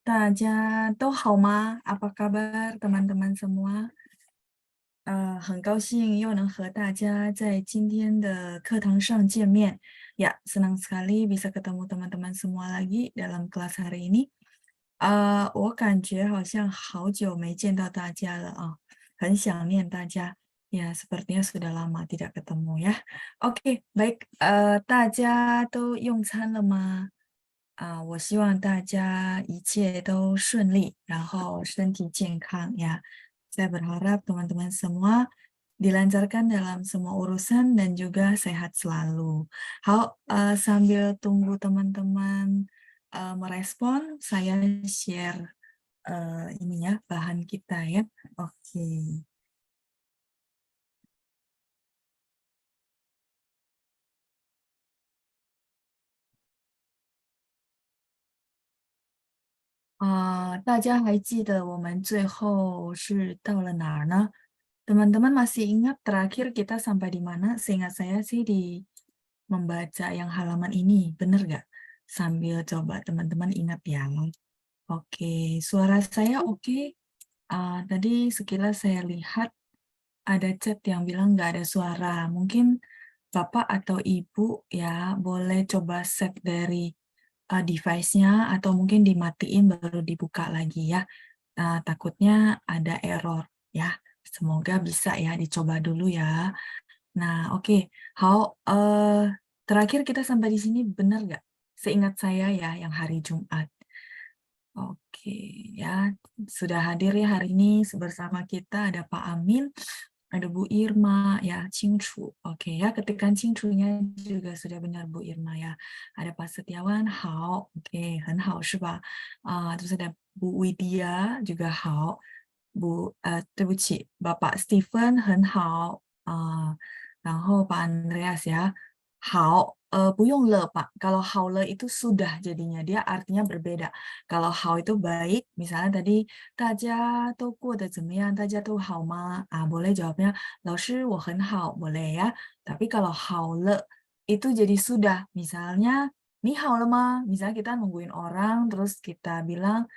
大家都好吗？Apa kabar teman-teman semua？很高兴又能和大家在今天的课堂上见面。Ya, senang sekali bisa ketemu teman-teman semua lagi dalam kelas hari ini. 我感觉好像好久没见到大家了啊，很想念大家。Ya, sepertinya sudah lama tidak ketemu ya. Oke, baik. 大家都用餐了吗？我希望大家一切都顺利，然后身体健康ya. Saya berharap teman-teman semua dilancarkan dalam semua urusan dan juga sehat selalu. Sambil tunggu teman-teman merespon, saya share ini ya bahan kita ya. Oke.大家还记得我们最后是到了哪儿呢？Teman-teman masih ingat terakhir kita sampai di mana? Seingat saya sih di membaca yang halaman ini, bener nggak? Sambil coba teman-teman ingat ya. Oke, suara saya oke? Tadi sekilas saya lihat ada chat yang bilang nggak ada suara. Mungkin Bapak atau Ibu ya boleh coba set dari device-nya atau mungkin dimatiin baru dibuka lagi ya. Takutnya ada error ya. Semoga bisa ya, dicoba dulu ya. Nah, oke. Terakhir kita sampai di sini benar nggak? Seingat saya ya, yang hari Jumat. Oke, ya. Sudah hadir ya hari ini bersama kita ada Pak Amin, ada Bu Irma, ya, Cingcu. Oke ya, ketikan Cingcunya juga sudah benar Bu Irma ya. Ada Pak Setiawan, hao. Oke, 很好是吧？terus ada Bu Widya juga hao. 对不起, Bapak Stephen 很好然后 Pak Andreas ya, 好不用了Pak, kalau 好了 itu sudah jadinya, dia artinya berbeda. Kalau 好 itu baik, misalnya tadi 大家都过得怎么样, 大家都好吗? Boleh jawabnya 老师我很好, boleh ya. Tapi kalau 好了 itu jadi sudah, misalnya 你好了吗? Misalnya kita nungguin orang, terus kita bilang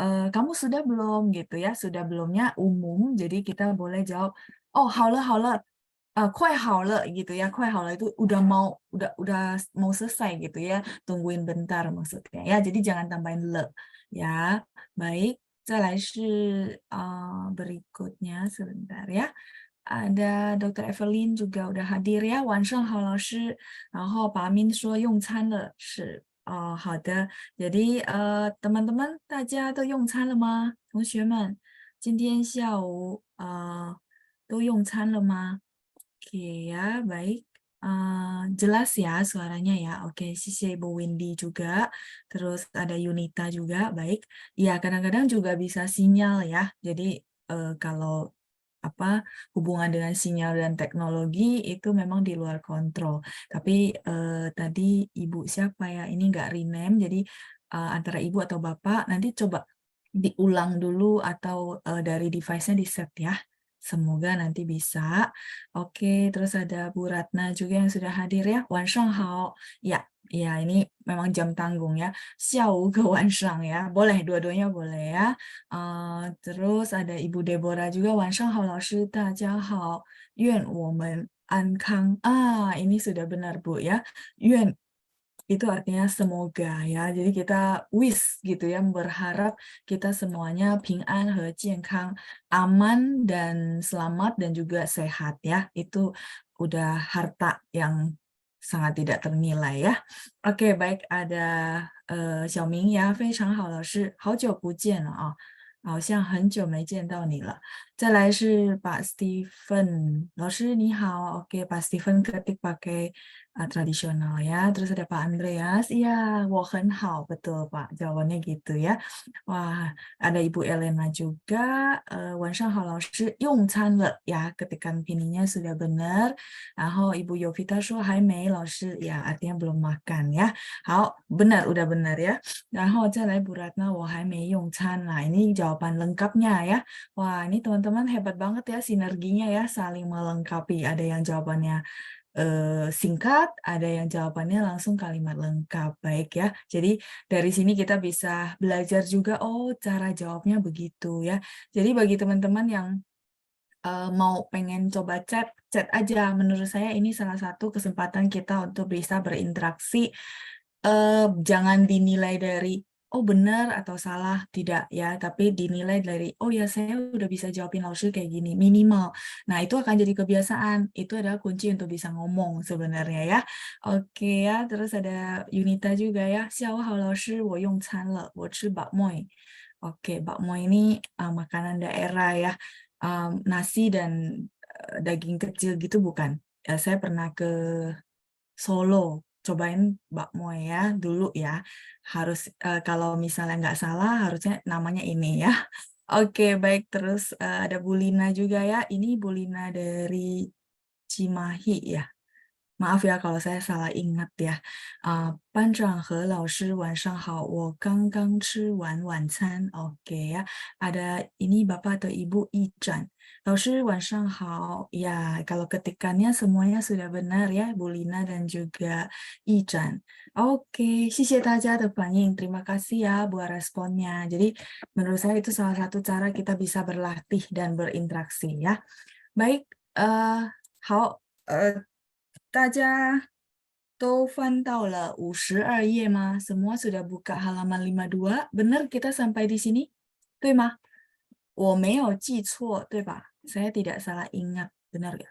kamu sudah belum gitu ya, sudah belumnya umum, jadi kita boleh jawab, oh 好了好了, 快好了gitu ya, 快好了 itu udah mau selesai gitu ya, tungguin bentar maksudnya ya, jadi jangan tambahin le ya. Baik, 再来是 sebentar ya. Ada Dr. Evelyn juga udah hadir ya. 晚上好，老师。然后把阿明说用餐了，是好的。jadi teman-teman 大家都用餐了吗？同学们，今天下午都用餐了吗？ Oke ya, baik. Jelas ya suaranya ya. Oke, sisi Ibu Windy juga. Terus ada Yunita juga, baik. Ya, kadang-kadang juga bisa sinyal ya. Jadi kalau apa hubungan dengan sinyal dan teknologi itu memang di luar kontrol. Tapi tadi Ibu siapa ya? Ini nggak rename, jadi antara Ibu atau Bapak nanti coba diulang dulu atau dari device-nya di set ya. Semoga nanti bisa. Oke, terus ada Bu Ratna juga yang sudah hadir ya. 晚上好. Ya, ya ini memang jam tanggung ya. 下午ke晚上 ya. Boleh, dua-duanya boleh ya. Terus ada Ibu Deborah juga. 晚上好，老师，大家好。愿我们安康. Ini sudah benar Bu ya. 愿 itu artinya semoga ya. Jadi kita wish gitu ya, berharap kita semuanya ping'an, he, jiankang, aman dan selamat dan juga sehat ya. Itu udah harta yang sangat tidak ternilai ya. Oke, baik, ada Xiaoming ya, 非常好，老师，好久不见了啊，好像很久没见到你了。再来是 Pak Stephen, 老师你好，oke Pak Stephen ketik pakai tradisional ya. Terus ada Pak Andreas, iya, 我很好, betul Pak, jawabannya gitu ya. Wah, ada Ibu Elena juga, 晚上好老师，用餐了 ya, ketikan pininya sudah benar. 然后 Ibu Yovita 说还没老师, ya artinya belum makan ya. 好, benar, udah benar ya. 然后再来 Bu Ratna, 我还没用餐. Nah, ini jawaban lengkapnya ya. Wah, ini teman-teman hebat banget ya sinerginya ya, saling melengkapi. Ada yang jawabannya singkat, ada yang jawabannya langsung kalimat lengkap. Baik ya. Jadi dari sini kita bisa belajar juga, oh cara jawabnya begitu ya. Jadi bagi teman-teman yang mau pengen coba chat, chat aja. Menurut saya ini salah satu kesempatan kita untuk bisa berinteraksi. Jangan dinilai dari oh benar atau salah, tidak ya, tapi dinilai dari oh ya saya udah bisa jawabin langsung kayak gini, minimal. Nah itu akan jadi kebiasaan. Itu adalah kunci untuk bisa ngomong sebenarnya ya. Oke ya, terus ada Yunita juga ya. 下午好老师，我用餐了，我吃 bakmoy. Oke, bakmoy ini makanan daerah ya. Nasi dan daging kecil gitu bukan. Saya pernah ke Solo, cobain bakmoy ya dulu ya. Harus kalau misalnya nggak salah harusnya namanya ini ya. Oke, baik. Terus ada Bulina juga ya. Ini Bulina dari Cimahi ya. Maaf ya kalau saya salah ingat ya. 班长和老师晚上好，我刚刚吃完晚餐. Oke ya. Ada ini Bapak atau Ibu Ijan. 老师晚上好. Ya, kalau ketikannya semuanya sudah benar ya, Bu Lina dan juga Ijan. Oke, 谢谢大家的反应. Terima kasih ya buat responnya. Jadi menurut saya itu salah satu cara kita bisa berlatih dan berinteraksi ya. Baik, 好，大家都翻到了52页吗？ Semua sudah buka halaman 52? Benar kita sampai di sini? 对吗？我没有记错，对吧？Saya tidak salah ingat, benar ya?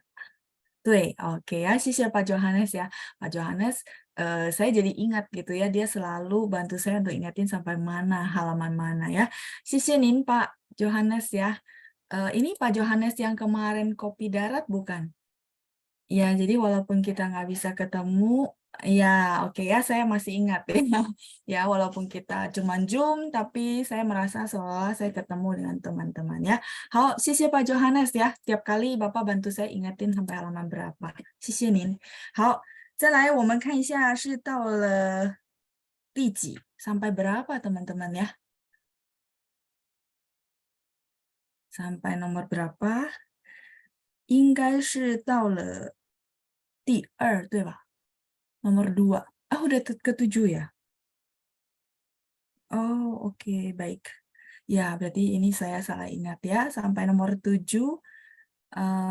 对, oke ya, 谢谢 Pak Johannes ya. Pak Johannes, saya jadi ingat gitu ya, dia selalu bantu saya untuk ingatin sampai mana, halaman mana ya. 谢谢您 Pak Johannes ya. Ini Pak Johannes yang kemarin kopi darat bukan? Ya, jadi walaupun kita nggak bisa ketemu, ya oke ya, saya masih ingat ya. Ya, walaupun kita cuma Zoom, tapi saya merasa seolah saya ketemu dengan teman-teman ya. 好，谢谢 Pak Johannes ya. Tiap kali Bapak bantu saya ingetin sampai halaman berapa. 谢谢您。好，再来我们看一下是到了第几，sampai berapa teman-teman ya? Sampai nomor berapa? 应该是到了第二，对吧？ Nomor 2. Ah, udah ke-7 ya? Oh, oke, baik. Ya, berarti ini saya salah ingat ya. Sampai nomor 7.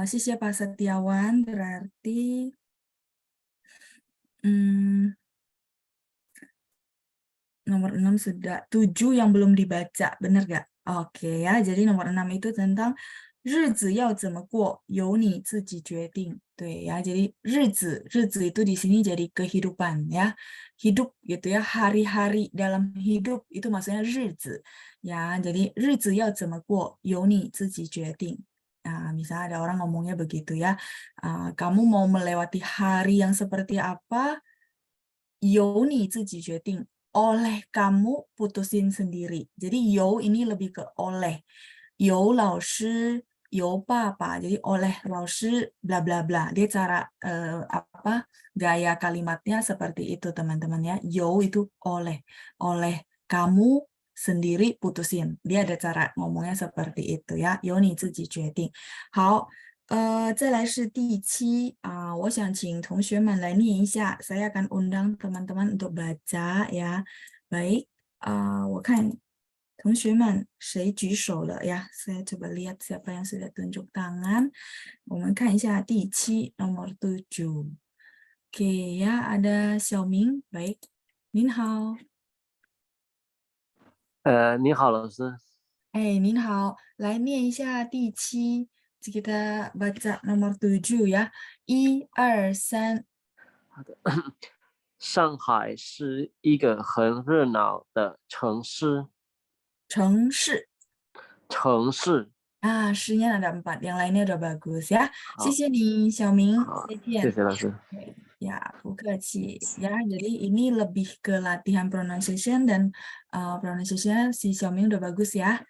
Sisya Pak Setiawan berarti nomor 6 sudah, 7 yang belum dibaca, benar nggak? Oke ya, jadi nomor 6 itu tentang 日子要怎么过，由你自己决定. Tuh ya, jadi 日子itu di sini jadi kehidupan ya. Hidup gitu ya, hari-hari dalam hidup itu maksudnya 日子. Ya, jadi 日子要怎么过，由你自己决定. Nah, misalnya ada orang ngomongnya begitu ya. Kamu mau melewati hari yang seperti apa? 由你自己决定. Oleh kamu putusin sendiri. Jadi 由 ini lebih ke oleh. 由老师, 由爸爸. Jadi oleh 老师 bla bla bla. Dia cara gaya kalimatnya seperti itu teman-teman ya. 由 itu oleh. Oleh kamu sendiri putusin. Dia ada cara ngomongnya seperti itu ya. 由你自己决定. 好。再来是第7我想请同学们来念一下 saya akan undang teman-teman untuk baca ya. Baik, 我看同学们谁举手了呀? Saya coba lihat siapa yang sudah tunjuk tangan. 我们看一下第7 nomor 7. Oke ya, ada Xiaoming. Baik, 您好。你好，老师。您好，来念一下第7. Kita baca nomor 7 ya. 1, 2, 3. 好的。上海是一个很热闹的城市。城市。城市。诗nya ada 4, yang lainnya udah bagus ya. 谢好，谢你, Xiaoming. 好，再见. 谢谢老师。Ya, 不客气. Ya, jadi ini lebih ke latihan pronunciation dan pronunciation si Xiaoming udah bagus ya.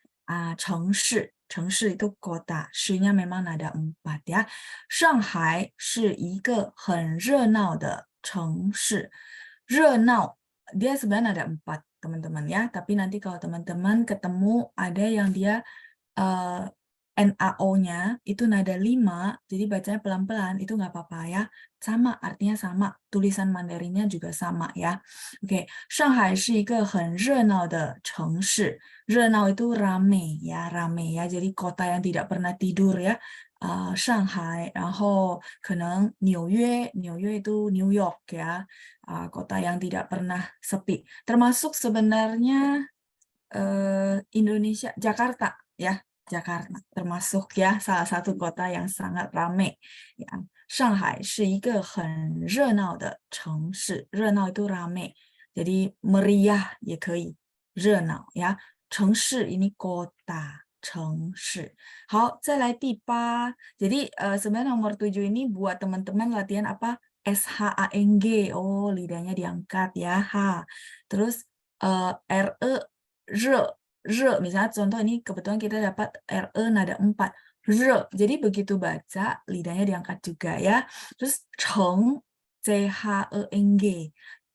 城市，城市 itu kota, 诗nya memang ada 4 ya. 上海是一个很热闹的城市. 热闹, dia sebenarnya ada 4 teman-teman ya. Tapi nanti kalau teman-teman ketemu ada yang dia NAO-nya itu nada 5, jadi bacanya pelan-pelan, itu nggak apa-apa ya. Sama, artinya sama. Tulisan Mandarinnya juga sama ya. Oke, Shanghai 是一个很热闹的城市. 热闹itu rame ya. Jadi kota yang tidak pernah tidur ya. Shanghai, 然后可能纽约itu New York ya. Kota yang tidak pernah sepi. Termasuk sebenarnya Indonesia, Jakarta ya. Jakarta termasuk ya salah satu kota yang sangat ramai ya. Shanghai 是一个很热闹的城市，热闹 itu ramai, jadi meriah 也可以，热闹 ya. 城市 ini kota, 城市。好，再来第8. Jadi sebenarnya nomor 7 ini buat teman-teman latihan apa? SHANG. Oh, lidahnya diangkat ya. H. Terus RE, misalnya contoh ini kebetulan kita dapat RE nada 4. Jadi begitu baca lidahnya diangkat juga ya. Terus Cheng, CHENG.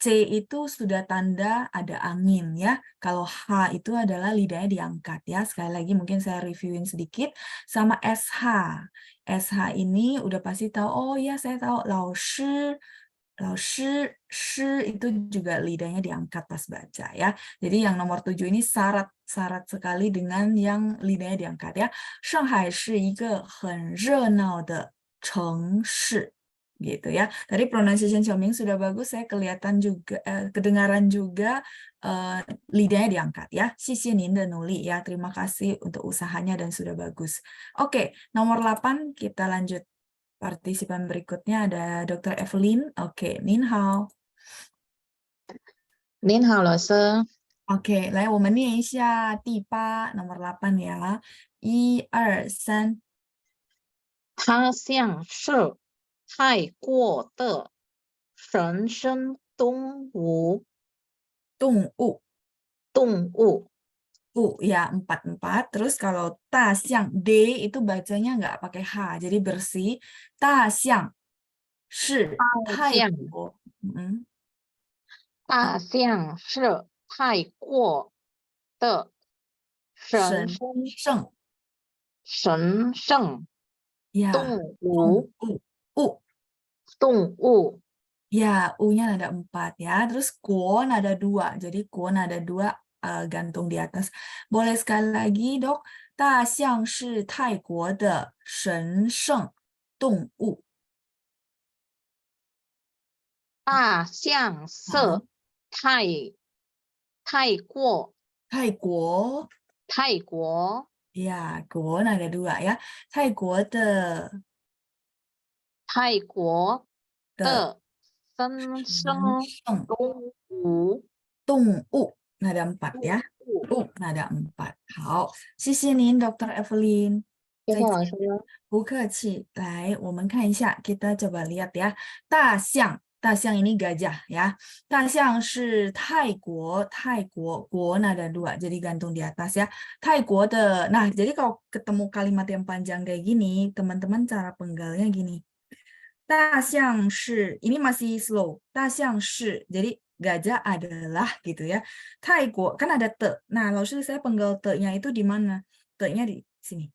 C itu sudah tanda ada angin ya. Kalau H itu adalah lidahnya diangkat ya. Sekali lagi mungkin saya reviewin sedikit sama SH. SH ini udah pasti tahu. Oh ya, saya tahu Lao Shi. Lao Shi, itu juga lidahnya diangkat pas baca ya. Jadi yang nomor 7 ini syarat sekali dengan yang lidahnya diangkat ya. Shanghai 是一个很热闹的城市. Gitu ya. Tadi pronunciation Xiaoming sudah bagus, saya kelihatan juga, kedengaran juga lidahnya diangkat ya. 谢谢您的努力 ya. Terima kasih untuk usahanya dan sudah bagus. Oke, nomor 8 kita lanjut. Partisipan berikutnya ada Dr. Evelyn. Oke, Nin hao. 您好，老师。 OK，来，我们念一下第8 nomor 8 ya. 1、2、3。它像是泰国的神圣动物。动物。 Ya, 4. Terus kalau ta xiang D itu bacanya nggak pakai H, jadi bersih. Ta xiang shi Taiguo. 大象是泰国的神圣动物。 动物。 Ya, U-nya nada 4 ya. Terus guo nada 2. Jadi guo nada 2 gantung di atas. Boleh sekali lagi, Dok. 大象是泰国的神圣动物。 大象是泰国。 泰国 ya, guo nada 2 ya. 泰国的神圣动物。 nada 4 ya. Nada 4. 好，谢谢您 Dr. Evelyn. 谢谢老师。不客气。来，我们看一下 kita coba lihat ya. 大象 ini gajah ya. 大象是泰国 国 nada 2, jadi gantung di atas ya. 泰国的, nah jadi kalau ketemu kalimat yang panjang kayak gini, teman-teman cara penggalnya gini. 大象是, ini masih slow. 大象是, jadi gajah adalah gitu ya. Taigo kan ada te. Nah, lalu saya penggal te-nya itu di mana? Te-nya di sini.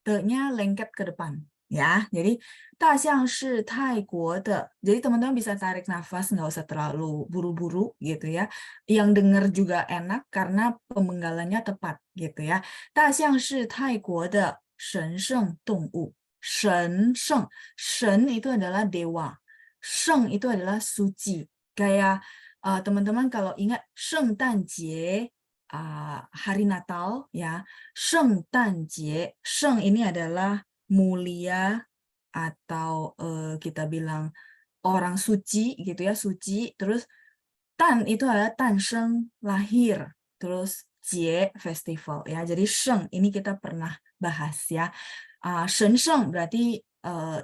Te-nya lengket ke depan ya. Jadi 大象是泰国的. Jadi teman-teman bisa tarik nafas, nggak usah terlalu buru-buru gitu ya. Yang dengar juga enak karena pemenggalannya tepat gitu ya. 大象是泰国的神圣动物. 神圣 itu adalah dewa. 圣 itu adalah suci. Kayak teman-teman kalau ingat 圣诞节, hari Natal ya. 圣诞节, 圣 ini adalah mulia atau kita bilang orang suci gitu ya, suci. Terus tan itu adalah tansheng, lahir. Terus jie, festival ya. Jadi sheng ini kita pernah bahas ya. Shensheng berarti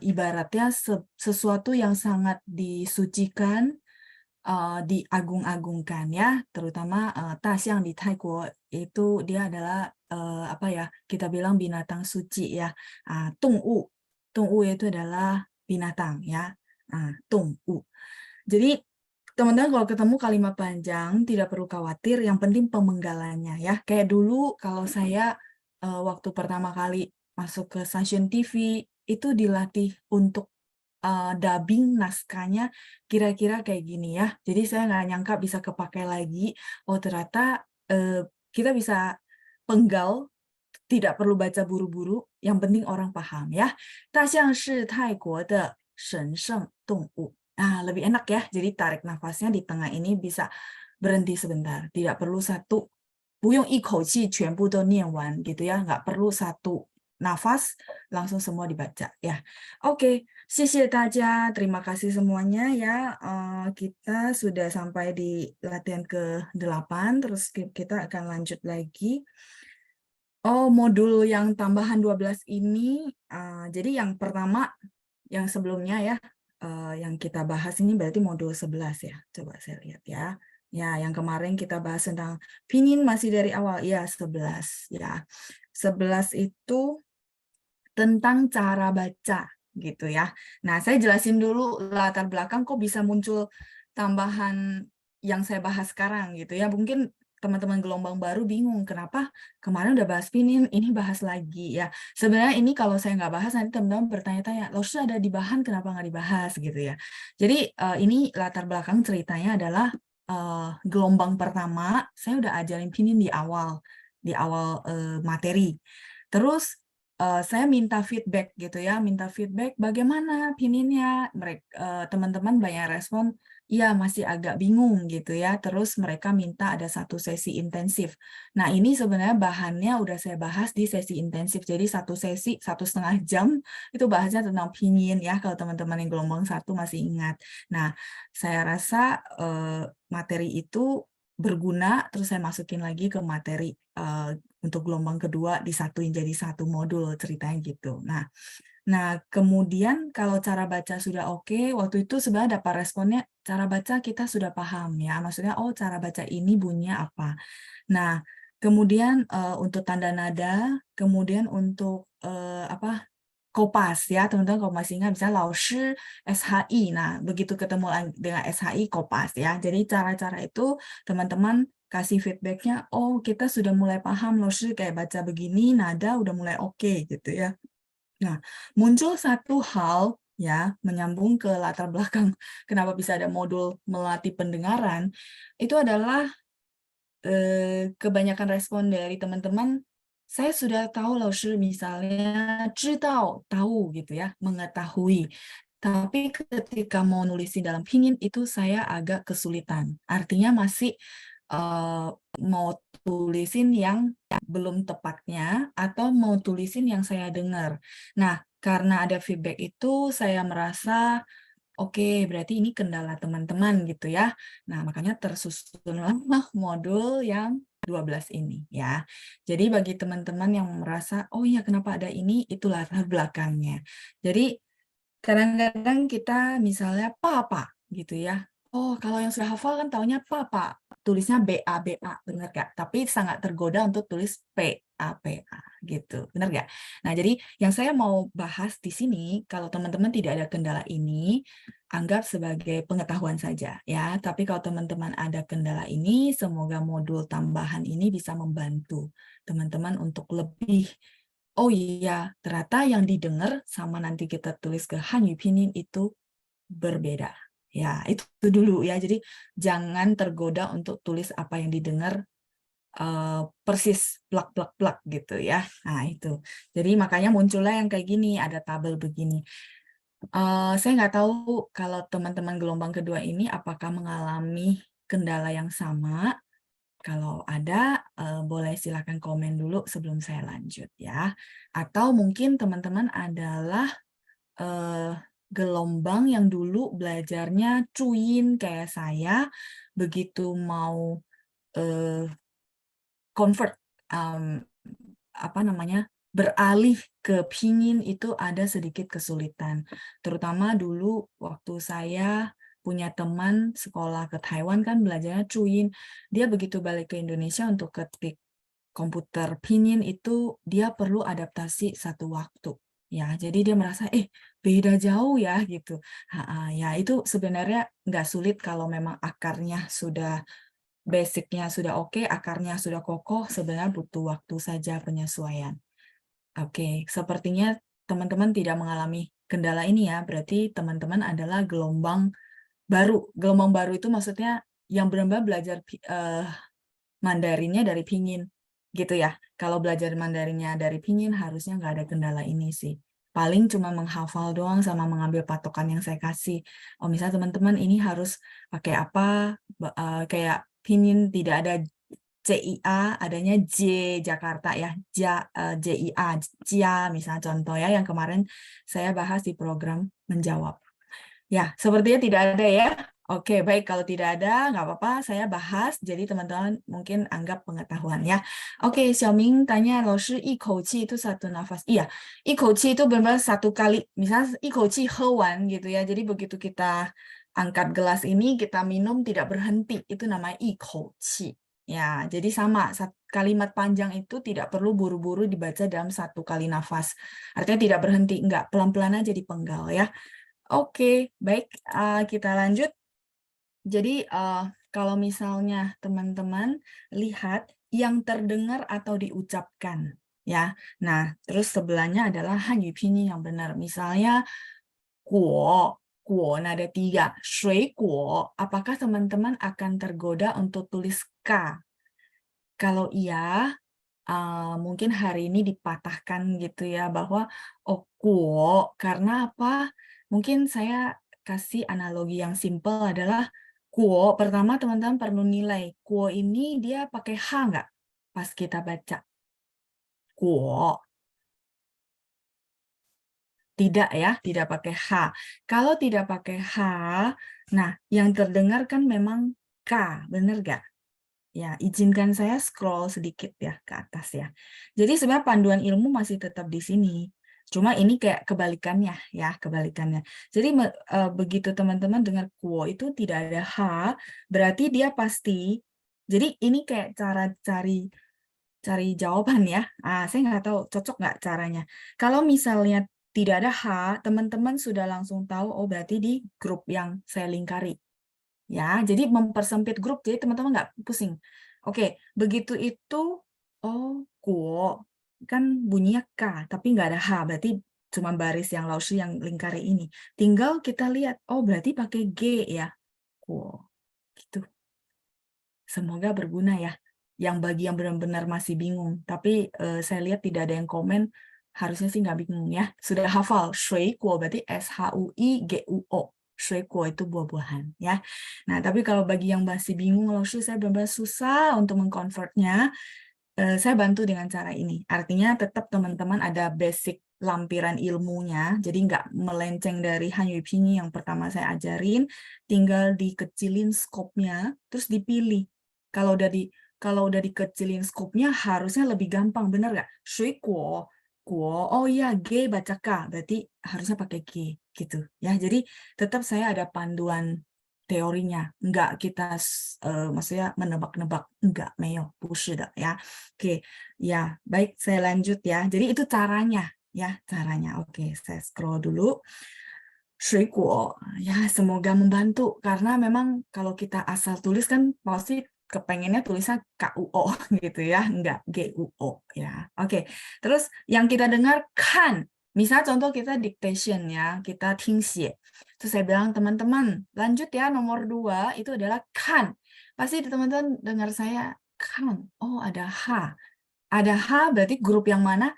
ibaratnya sesuatu yang sangat disucikan, diagung-agungkan ya, terutama Taxiang di Taiwan itu dia adalah apa ya, kita bilang binatang suci ya. Tongwu itu adalah binatang ya. Tongwu. Jadi teman-teman kalau ketemu kalimat panjang tidak perlu khawatir, yang penting pemenggalannya ya. Kayak dulu kalau saya waktu pertama kali masuk ke stasiun TV, itu dilatih untuk dubbing naskahnya kira-kira kayak gini ya. Jadi saya nggak nyangka bisa kepakai lagi. Oh ternyata kita bisa penggal, tidak perlu baca buru-buru, yang penting orang paham ya. 大象是泰国的神圣动物. Nah, lebih enak ya. Jadi tarik nafasnya di tengah ini bisa berhenti sebentar. Tidak perlu satu, 不用一口气全部都念完 gitu ya. Nggak perlu satu nafas langsung semua dibaca ya. Oke, 谢谢大家, terima kasih semuanya ya. Kita sudah sampai di latihan ke-8, terus kita akan lanjut lagi. Oh, modul yang tambahan 12 ini, jadi yang pertama, yang sebelumnya ya, yang kita bahas ini berarti modul 11 ya. Coba saya lihat ya. Ya, yang kemarin kita bahas tentang pinyin masih dari awal. Ya, 11 ya. 11 itu tentang cara baca gitu ya. Nah, saya jelasin dulu latar belakang kok bisa muncul tambahan yang saya bahas sekarang gitu ya. Mungkin teman-teman gelombang baru bingung kenapa kemarin udah bahas pinyin, ini bahas lagi ya. Sebenarnya ini kalau saya nggak bahas nanti teman-teman bertanya-tanya, loh sudah ada di bahan kenapa nggak dibahas gitu ya. Jadi ini latar belakang ceritanya adalah gelombang pertama saya udah ajarin pinyin di awal materi. Terus saya minta feedback gitu ya, minta feedback bagaimana pininnya. Teman-teman banyak respon, iya masih agak bingung gitu ya. Terus mereka minta ada satu sesi intensif. Nah ini sebenarnya bahannya udah saya bahas di sesi intensif. Jadi satu sesi 1,5 jam itu bahasnya tentang pinyin ya. Kalau teman-teman yang gelombang 1 masih ingat. Nah saya rasa materi itu berguna. Terus saya masukin lagi ke materi untuk gelombang kedua disatuin jadi satu modul ceritanya gitu. Nah, kemudian kalau cara baca sudah oke, waktu itu sebenarnya dapat responnya cara baca kita sudah paham ya. Maksudnya oh cara baca ini bunyinya apa. Nah, kemudian untuk tanda nada, kemudian untuk kopas ya, teman-teman kalau masih ingat misalnya Laoshi SHI. Nah, begitu ketemu dengan SHI kopas ya. Jadi cara-cara itu teman-teman kasih feedbacknya, oh kita sudah mulai paham Laoshi kayak baca begini, nada udah mulai oke gitu ya. Nah, muncul satu hal ya, menyambung ke latar belakang kenapa bisa ada modul melatih pendengaran, itu adalah kebanyakan respon dari teman-teman, saya sudah tahu Laoshi misalnya 知道 tahu gitu ya, mengetahui. Tapi ketika mau nulisin dalam pinyin itu saya agak kesulitan. Artinya masih mau tulisin yang belum tepatnya atau mau tulisin yang saya dengar. Nah, karena ada feedback itu saya merasa oke, berarti ini kendala teman-teman gitu ya. Nah, makanya tersusunlah modul yang 12 ini ya. Jadi bagi teman-teman yang merasa, oh iya kenapa ada ini, itu latar belakangnya. Jadi kadang-kadang kita misalnya papa gitu ya. Oh, kalau yang sudah hafal kan taunya papa. Tulisnya BA, BA, benar gak? Tapi sangat tergoda untuk tulis PA, PA gitu. Benar gak? Nah, jadi yang saya mau bahas di sini, kalau teman-teman tidak ada kendala ini, anggap sebagai pengetahuan saja ya. Tapi kalau teman-teman ada kendala ini, semoga modul tambahan ini bisa membantu teman-teman untuk lebih, oh iya, ternyata yang didengar sama nanti kita tulis ke Hanyu Pinyin itu berbeda. Ya, itu dulu ya. Jadi jangan tergoda untuk tulis apa yang didengar persis plak-plak-plak gitu ya. Nah, itu. Jadi makanya muncullah yang kayak gini, ada tabel begini. Saya nggak tahu kalau teman-teman gelombang kedua ini apakah mengalami kendala yang sama. Kalau ada, boleh silakan komen dulu sebelum saya lanjut ya. Atau mungkin teman-teman adalah gelombang yang dulu belajarnya cuyin kayak saya, begitu mau convert, beralih ke pinyin itu ada sedikit kesulitan. Terutama dulu waktu saya punya teman sekolah ke Taiwan kan belajarnya cuyin. Dia begitu balik ke Indonesia untuk ketik komputer pinyin itu dia perlu adaptasi satu waktu. Ya, jadi dia merasa beda jauh ya gitu. Ya itu sebenarnya nggak sulit kalau memang akarnya sudah basicnya sudah oke, akarnya sudah kokoh, sebenarnya butuh waktu saja penyesuaian. Oke, sepertinya teman-teman tidak mengalami kendala ini ya. Berarti teman-teman adalah gelombang baru. Gelombang baru itu maksudnya yang benar-benar belajar Mandarinnya dari Pinyin, gitu ya. Kalau belajar Mandarinnya dari Pinyin harusnya nggak ada kendala ini sih. Paling cuma menghafal doang sama mengambil patokan yang saya kasih. Oh, misalnya teman-teman ini harus pakai apa, kayak Pinyin tidak ada CIA, adanya J Jakarta ya, JIA, Jia, misalnya contoh ya, yang kemarin saya bahas di program menjawab. Ya, sepertinya tidak ada ya. Oke, baik. Kalau tidak ada, nggak apa-apa. Saya bahas. Jadi teman-teman mungkin anggap pengetahuan ya. Oke, Xiaoming tanya, 老师, 一口气 itu satu nafas. Iya, 一口气 itu benar-benar satu kali. Misalnya 一口气喝完gitu ya. Jadi begitu kita angkat gelas ini, kita minum tidak berhenti. Itu namanya 一口气. Ya, jadi sama. Kalimat panjang itu tidak perlu buru-buru dibaca dalam satu kali nafas. Artinya tidak berhenti. Enggak, pelan-pelan aja dipenggal ya. Oke, baik, kita lanjut. Jadi, kalau misalnya teman-teman lihat yang terdengar atau diucapkan, ya. Nah, terus sebelahnya adalah Hanyu Pinyin yang benar. Misalnya, guo, guo, nada 3, shui guo. Apakah teman-teman akan tergoda untuk tulis K? Kalau iya, mungkin hari ini dipatahkan gitu ya, bahwa, oh, guo, karena apa? Mungkin saya kasih analogi yang simpel adalah, guo, pertama teman-teman perlu nilai, guo ini dia pakai H nggak pas kita baca? Guo. Tidak ya, tidak pakai H. Kalau tidak pakai H, nah yang terdengar kan memang K, benar nggak? Ya, izinkan saya scroll sedikit ya ke atas ya. Jadi sebenarnya panduan ilmu masih tetap di sini. Cuma ini kayak kebalikannya ya, kebalikannya. Jadi begitu teman-teman dengar kuo itu tidak ada H, berarti dia pasti. Jadi ini kayak cara cari jawaban ya. Saya nggak tahu cocok nggak caranya. Kalau misalnya tidak ada H, teman-teman sudah langsung tahu, oh berarti di grup yang saya lingkari. Ya, jadi mempersempit grup, jadi teman-teman nggak pusing. Oke, begitu itu, oh, kuo, kan bunyinya K, tapi nggak ada H, berarti cuma baris yang laushi yang lingkari ini. Tinggal kita lihat, oh berarti pakai G ya, kuo. Gitu. Semoga berguna ya. Yang bagi yang benar-benar masih bingung, tapi saya lihat tidak ada yang komen, harusnya sih nggak bingung ya. Sudah hafal, shui guo berarti SHUIGUO. Shui guo itu buah-buahan ya. Nah, tapi kalau bagi yang masih bingung, loh saya benar-benar susah untuk mengkonvertnya, saya bantu dengan cara ini. Artinya tetap teman-teman ada basic lampiran ilmunya, jadi nggak melenceng dari Hanyu Pinyin yang pertama saya ajarin, tinggal dikecilin skopnya, terus dipilih. Kalau udah dikecilin skopnya harusnya lebih gampang, bener nggak? Shui guo, guo, oh iya G baca K, berarti harusnya pakai G gitu ya. Jadi tetap saya ada panduan teorinya, enggak kita maksudnya menebak-nebak, enggak, Meo, 不是的 ya. Oke, ya baik saya lanjut ya. Jadi itu caranya ya, caranya. Oke, saya scroll dulu. 水果, ya semoga membantu karena memang kalau kita asal tulis kan pasti kepengennya tulisnya KUO gitu ya, enggak GUO ya. Oke, terus yang kita dengar kan, misal contoh kita dictation ya, kita 听写. Terus saya bilang teman-teman lanjut ya nomor 2 itu adalah kan. Pasti teman-teman dengar saya kan, oh ada H. Ada H berarti grup yang mana?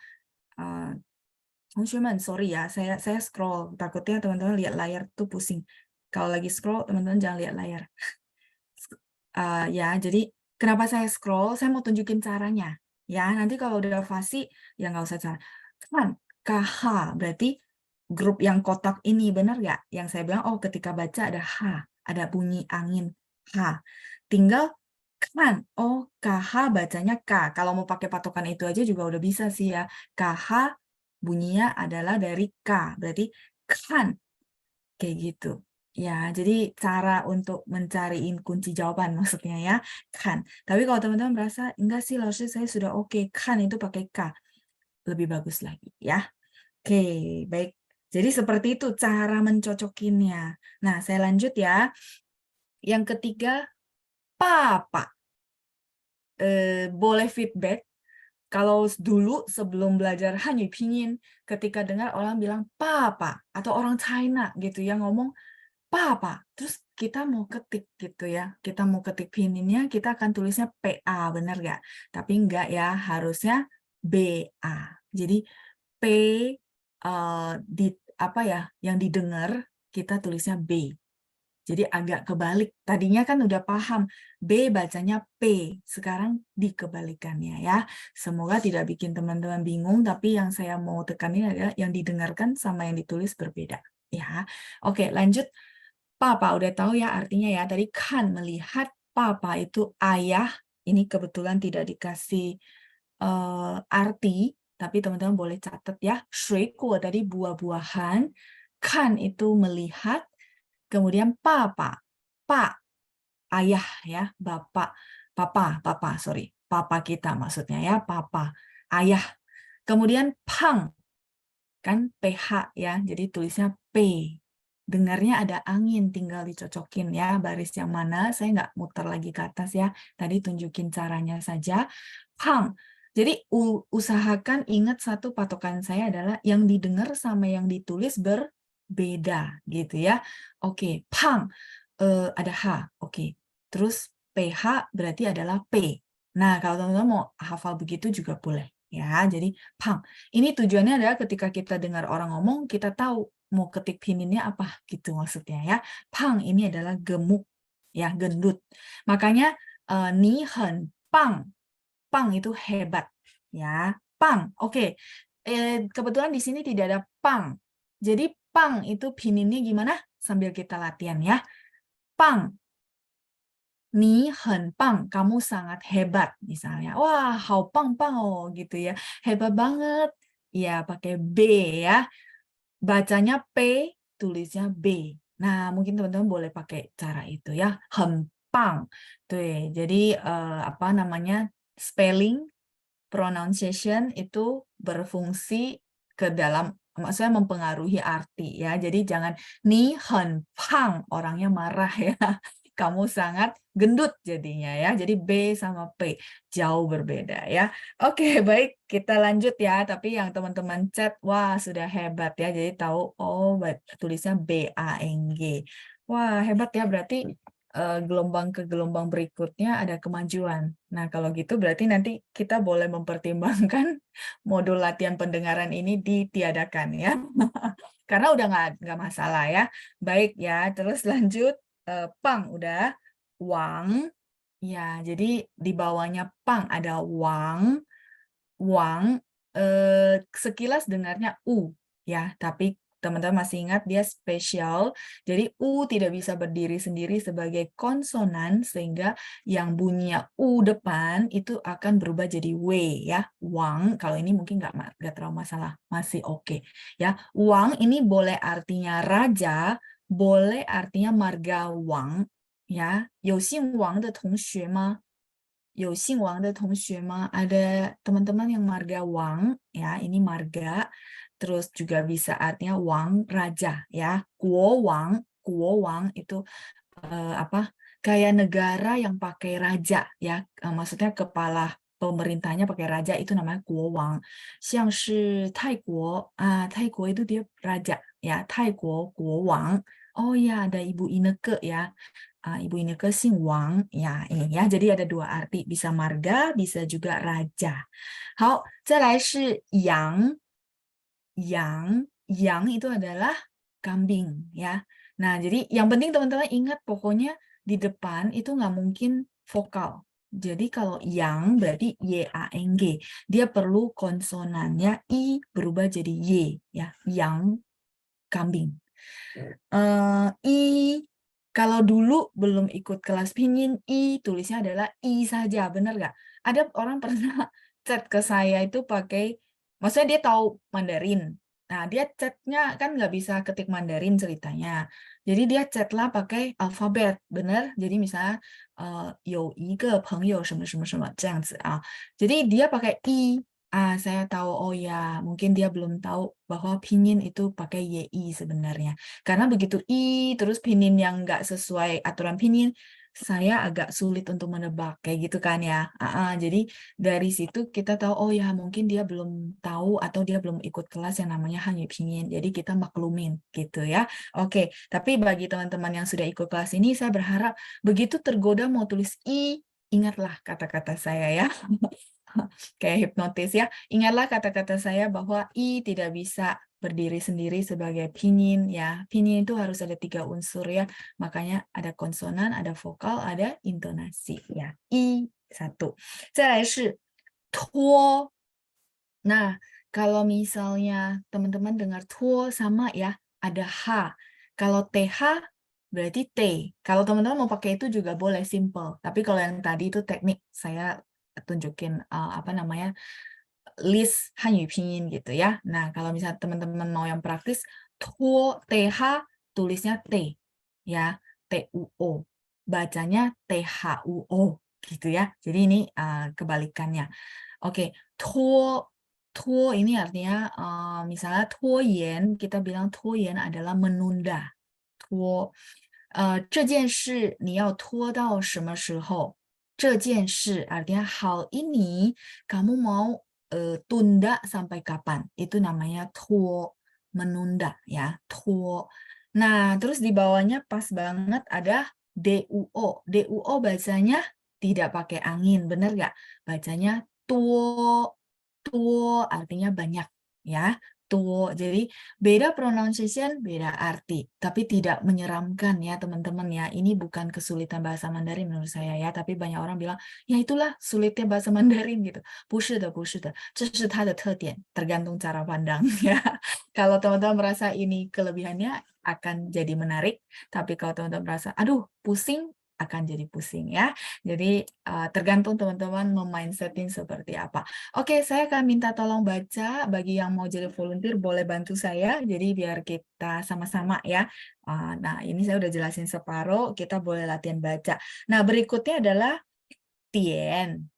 Sorry ya, saya scroll. Takutnya teman-teman lihat layar tuh pusing. Kalau lagi scroll, teman-teman jangan lihat layar. Ya, jadi kenapa saya scroll? Saya mau tunjukin caranya. Ya, nanti kalau udah fasih, ya nggak usah cara. Kan, KH, berarti grup yang kotak ini, benar nggak? Yang saya bilang, oh ketika baca ada H, ada bunyi angin H. Tinggal kan, oh KH bacanya K. Kalau mau pakai patokan itu aja juga udah bisa sih ya. KH bunyinya adalah dari K, berarti kan, kayak gitu. Ya, jadi cara untuk mencariin kunci jawaban maksudnya ya, kan. Tapi kalau teman-teman merasa, enggak sih, langsung saya sudah oke, kan itu pakai K. Lebih bagus lagi ya. Oke, baik. Jadi seperti itu cara mencocokinnya. Nah, saya lanjut ya. Yang ketiga, Papa. Boleh feedback Kalau dulu sebelum belajar Hanyu Pinyin, ketika dengar orang bilang papa atau orang China gitu yang ngomong papa, terus kita mau ketik gitu ya, kita mau ketik pinginnya, kita akan tulisnya PA, benar nggak? Tapi enggak ya, harusnya BA. Jadi P di apa ya, yang didengar kita tulisnya B. Jadi agak kebalik. Tadinya kan udah paham, B bacanya P, sekarang dikebalikannya ya. Semoga tidak bikin teman-teman bingung, tapi yang saya mau tekanin adalah yang didengarkan sama yang ditulis berbeda. Ya, oke lanjut. Papa, udah tahu ya artinya ya. Tadi kan melihat papa itu ayah. Ini kebetulan tidak dikasih arti, tapi teman-teman boleh catat ya. Shuikuo tadi buah-buahan. Kan itu melihat. Kemudian papa, pak, ayah ya, bapak, sorry, papa kita maksudnya ya, papa, ayah. Kemudian pang, kan PH ya, jadi tulisnya P. Dengarnya ada angin, tinggal dicocokin ya, baris yang mana, saya nggak muter lagi ke atas ya, tadi tunjukin caranya saja. Pang, jadi usahakan ingat satu patokan saya adalah yang didengar sama yang ditulis berbeda gitu ya. Oke, pang, ada H, oke. Terus PH berarti adalah P. Nah, kalau teman-teman mau hafal begitu juga boleh. Ya, jadi pang. Ini tujuannya adalah ketika kita dengar orang ngomong, kita tahu mau ketik pininnya apa gitu maksudnya ya. Pang ini adalah gemuk, ya gendut. Makanya ni hen pang, pang itu hebat, ya. Pang, oke. Kebetulan di sini tidak ada pang. Jadi pang itu pininnya gimana? Sambil kita latihan ya. Pang. Ni hen pang, kamu sangat hebat misalnya. Wah, hao pang pang oh gitu ya. Hebat banget. Ya, pakai B ya. Bacanya P, tulisnya B. Nah, mungkin teman-teman boleh pakai cara itu ya. Hen pang. Tuh, jadi apa namanya? Spelling, pronunciation itu berfungsi ke dalam, maksudnya mempengaruhi arti ya. Jadi jangan ni hen pang, orangnya marah ya. Kamu sangat gendut jadinya ya. Jadi B sama P jauh berbeda ya. Oke, baik, kita lanjut ya. Tapi yang teman-teman chat, wah sudah hebat ya. Jadi tahu oh tulisnya BANG. Wah, hebat ya, berarti gelombang ke gelombang berikutnya ada kemajuan. Nah, kalau gitu berarti nanti kita boleh mempertimbangkan modul latihan pendengaran ini ditiadakan ya. Karena udah nggak masalah ya. Baik ya, terus lanjut. Pang udah, Wang, ya jadi di bawahnya Pang ada Wang, Wang, sekilas dengarnya U ya, tapi teman-teman masih ingat dia spesial, jadi U tidak bisa berdiri sendiri sebagai konsonan sehingga yang bunyinya U depan itu akan berubah jadi W ya, Wang. Kalau ini mungkin nggak terlalu masalah, masih oke ya. Wang ini boleh artinya raja, boleh artinya marga Wang ya. 有姓王的同学吗？有姓王的同学吗？ Ada teman-teman yang marga Wang ya, ini marga. Terus juga bisa artinya Wang raja ya. Guo Wang itu apa? Kayak negara yang pakai raja ya. Maksudnya kepala pemerintahnya pakai raja itu namanya Guo Wang. 像是泰国 Taiguo itu dia raja ya. Taiguo Guo Wang. Oh ya, ada Ibu Ineke ya. Ibu Ineke Sing Wang ya, ini ya. Jadi ada dua arti, bisa marga, bisa juga raja. 好，再来是羊，羊itu adalah kambing ya. Nah, jadi yang penting teman-teman ingat pokoknya di depan itu nggak mungkin vokal. Jadi kalau yang berarti Y-A-N-G. Dia perlu konsonannya I berubah jadi Y ya. Yang kambing. I kalau dulu belum ikut kelas pinyin, I tulisnya adalah I saja, benar nggak? Ada orang pernah chat ke saya itu pakai, maksudnya dia tahu Mandarin. Nah, dia chatnya kan nggak bisa ketik Mandarin ceritanya. Jadi dia chatlah pakai alfabet, benar? Jadi misalnya 有一个朋友什么什么什么这样子啊。Jadi dia pakai I. Saya tahu, oh ya, mungkin dia belum tahu bahwa pinyin itu pakai YI sebenarnya. Karena begitu I, terus pinyin yang nggak sesuai aturan pinyin, saya agak sulit untuk menebak kayak gitu kan ya. Jadi dari situ kita tahu oh ya mungkin dia belum tahu atau dia belum ikut kelas yang namanya Hanyu Pinyin. Jadi kita maklumin gitu ya. Oke, tapi bagi teman-teman yang sudah ikut kelas ini saya berharap begitu tergoda mau tulis i, ingatlah kata-kata saya ya. Kayak hipnotis ya. Ingatlah kata-kata saya bahwa i tidak bisa berdiri sendiri sebagai pinyin ya. Pinyin itu harus ada 3 unsur ya. Makanya ada konsonan, ada vokal, ada intonasi ya. I 1. 再来是拖. Nah, kalau misalnya teman-teman dengar tuo sama ya, ada h. Kalau th berarti t. Kalau teman-teman mau pakai itu juga boleh simple. Tapi kalau yang tadi itu teknik saya tunjukin apa namanya list Hanyu Pinyin gitu ya. Nah, kalau misalnya teman-teman mau yang praktis, tuo th tulisnya t ya, tuo. Bacanya thuo gitu ya. Jadi ini kebalikannya. Oke, tuo tuo ini artinya misalnya tuoyan, kita bilang tuoyan adalah menunda. Tuo 这件事你要拖到什么时候？这件事 artinya hal ini kamu mau tunda sampai kapan? Itu namanya tuo, menunda ya, tuo. Nah, terus di bawahnya pas banget ada duo. Duo bacanya tidak pakai angin, bener nggak? Bacanya tuo. Tuo artinya banyak ya. Tuo. Jadi beda pronunciation, beda arti, tapi tidak menyeramkan ya teman-teman ya. Ini bukan kesulitan bahasa Mandarin menurut saya ya, tapi banyak orang bilang, ya itulah sulitnya bahasa Mandarin gitu. 不是的，不是的，这是它的特点, tergantung cara pandang ya. Kalau teman-teman merasa ini kelebihannya akan jadi menarik, tapi kalau teman-teman merasa, aduh pusing, akan jadi pusing ya. Jadi tergantung teman-teman memindsetin seperti apa. Oke, saya akan minta tolong baca. Bagi yang mau jadi volunteer, boleh bantu saya. Jadi biar kita sama-sama ya. Nah, ini saya udah jelasin separuh. Kita boleh latihan baca. Nah, berikutnya adalah tien.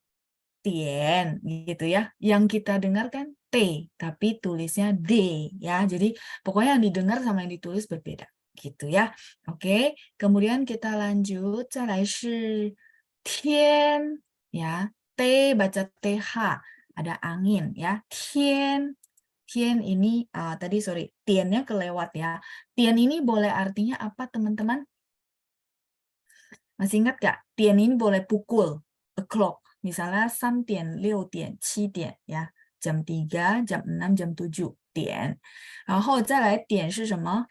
Tien, gitu ya. Yang kita dengar kan T, tapi tulisnya D ya. Jadi pokoknya yang didengar sama yang ditulis berbeda. Gitu ya. Oke, kemudian kita lanjut. 再来是天 ya. T baca TH, ada angin ya. Tien, tien ini tadi sorry, tiennya kelewat ya. Tien ini boleh artinya apa teman-teman? Masih ingat nggak? Tien ini boleh pukul, o'clock. Misalnya 3 点, 6 点, 7 点 ya. Jam 3, jam 6, jam 7 点. 然后再来点是什么？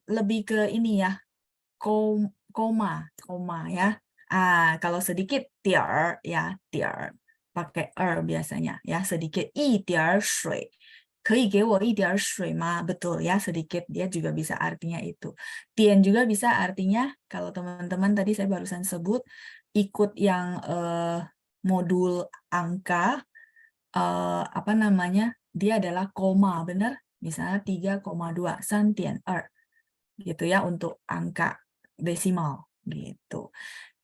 lebih ke ini ya. Koma ya. Kalau sedikit 点儿 ya, 点儿 pakai biasanya ya, sedikit 一点水. 可以给我一点水吗? Betul ya, sedikit dia juga bisa artinya itu. Tian juga bisa artinya kalau teman-teman tadi saya barusan sebut ikut yang modul angka apa namanya? Dia adalah koma, benar? Misalnya 3,2 3.2 gitu ya untuk angka desimal gitu.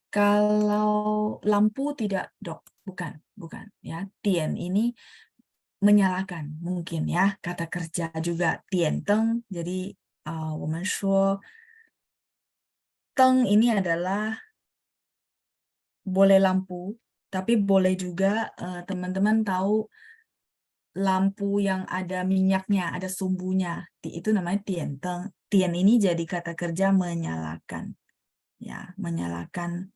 Kalau lampu tidak, Dok, bukan ya. Tian ini menyalakan mungkin ya, kata kerja juga tian teng. Jadi 我们说 teng ini adalah boleh lampu, tapi boleh juga teman-teman tahu lampu yang ada minyaknya, ada sumbunya. Itu namanya tian teng. Tian ini jadi kata kerja menyalakan. Ya, menyalakan.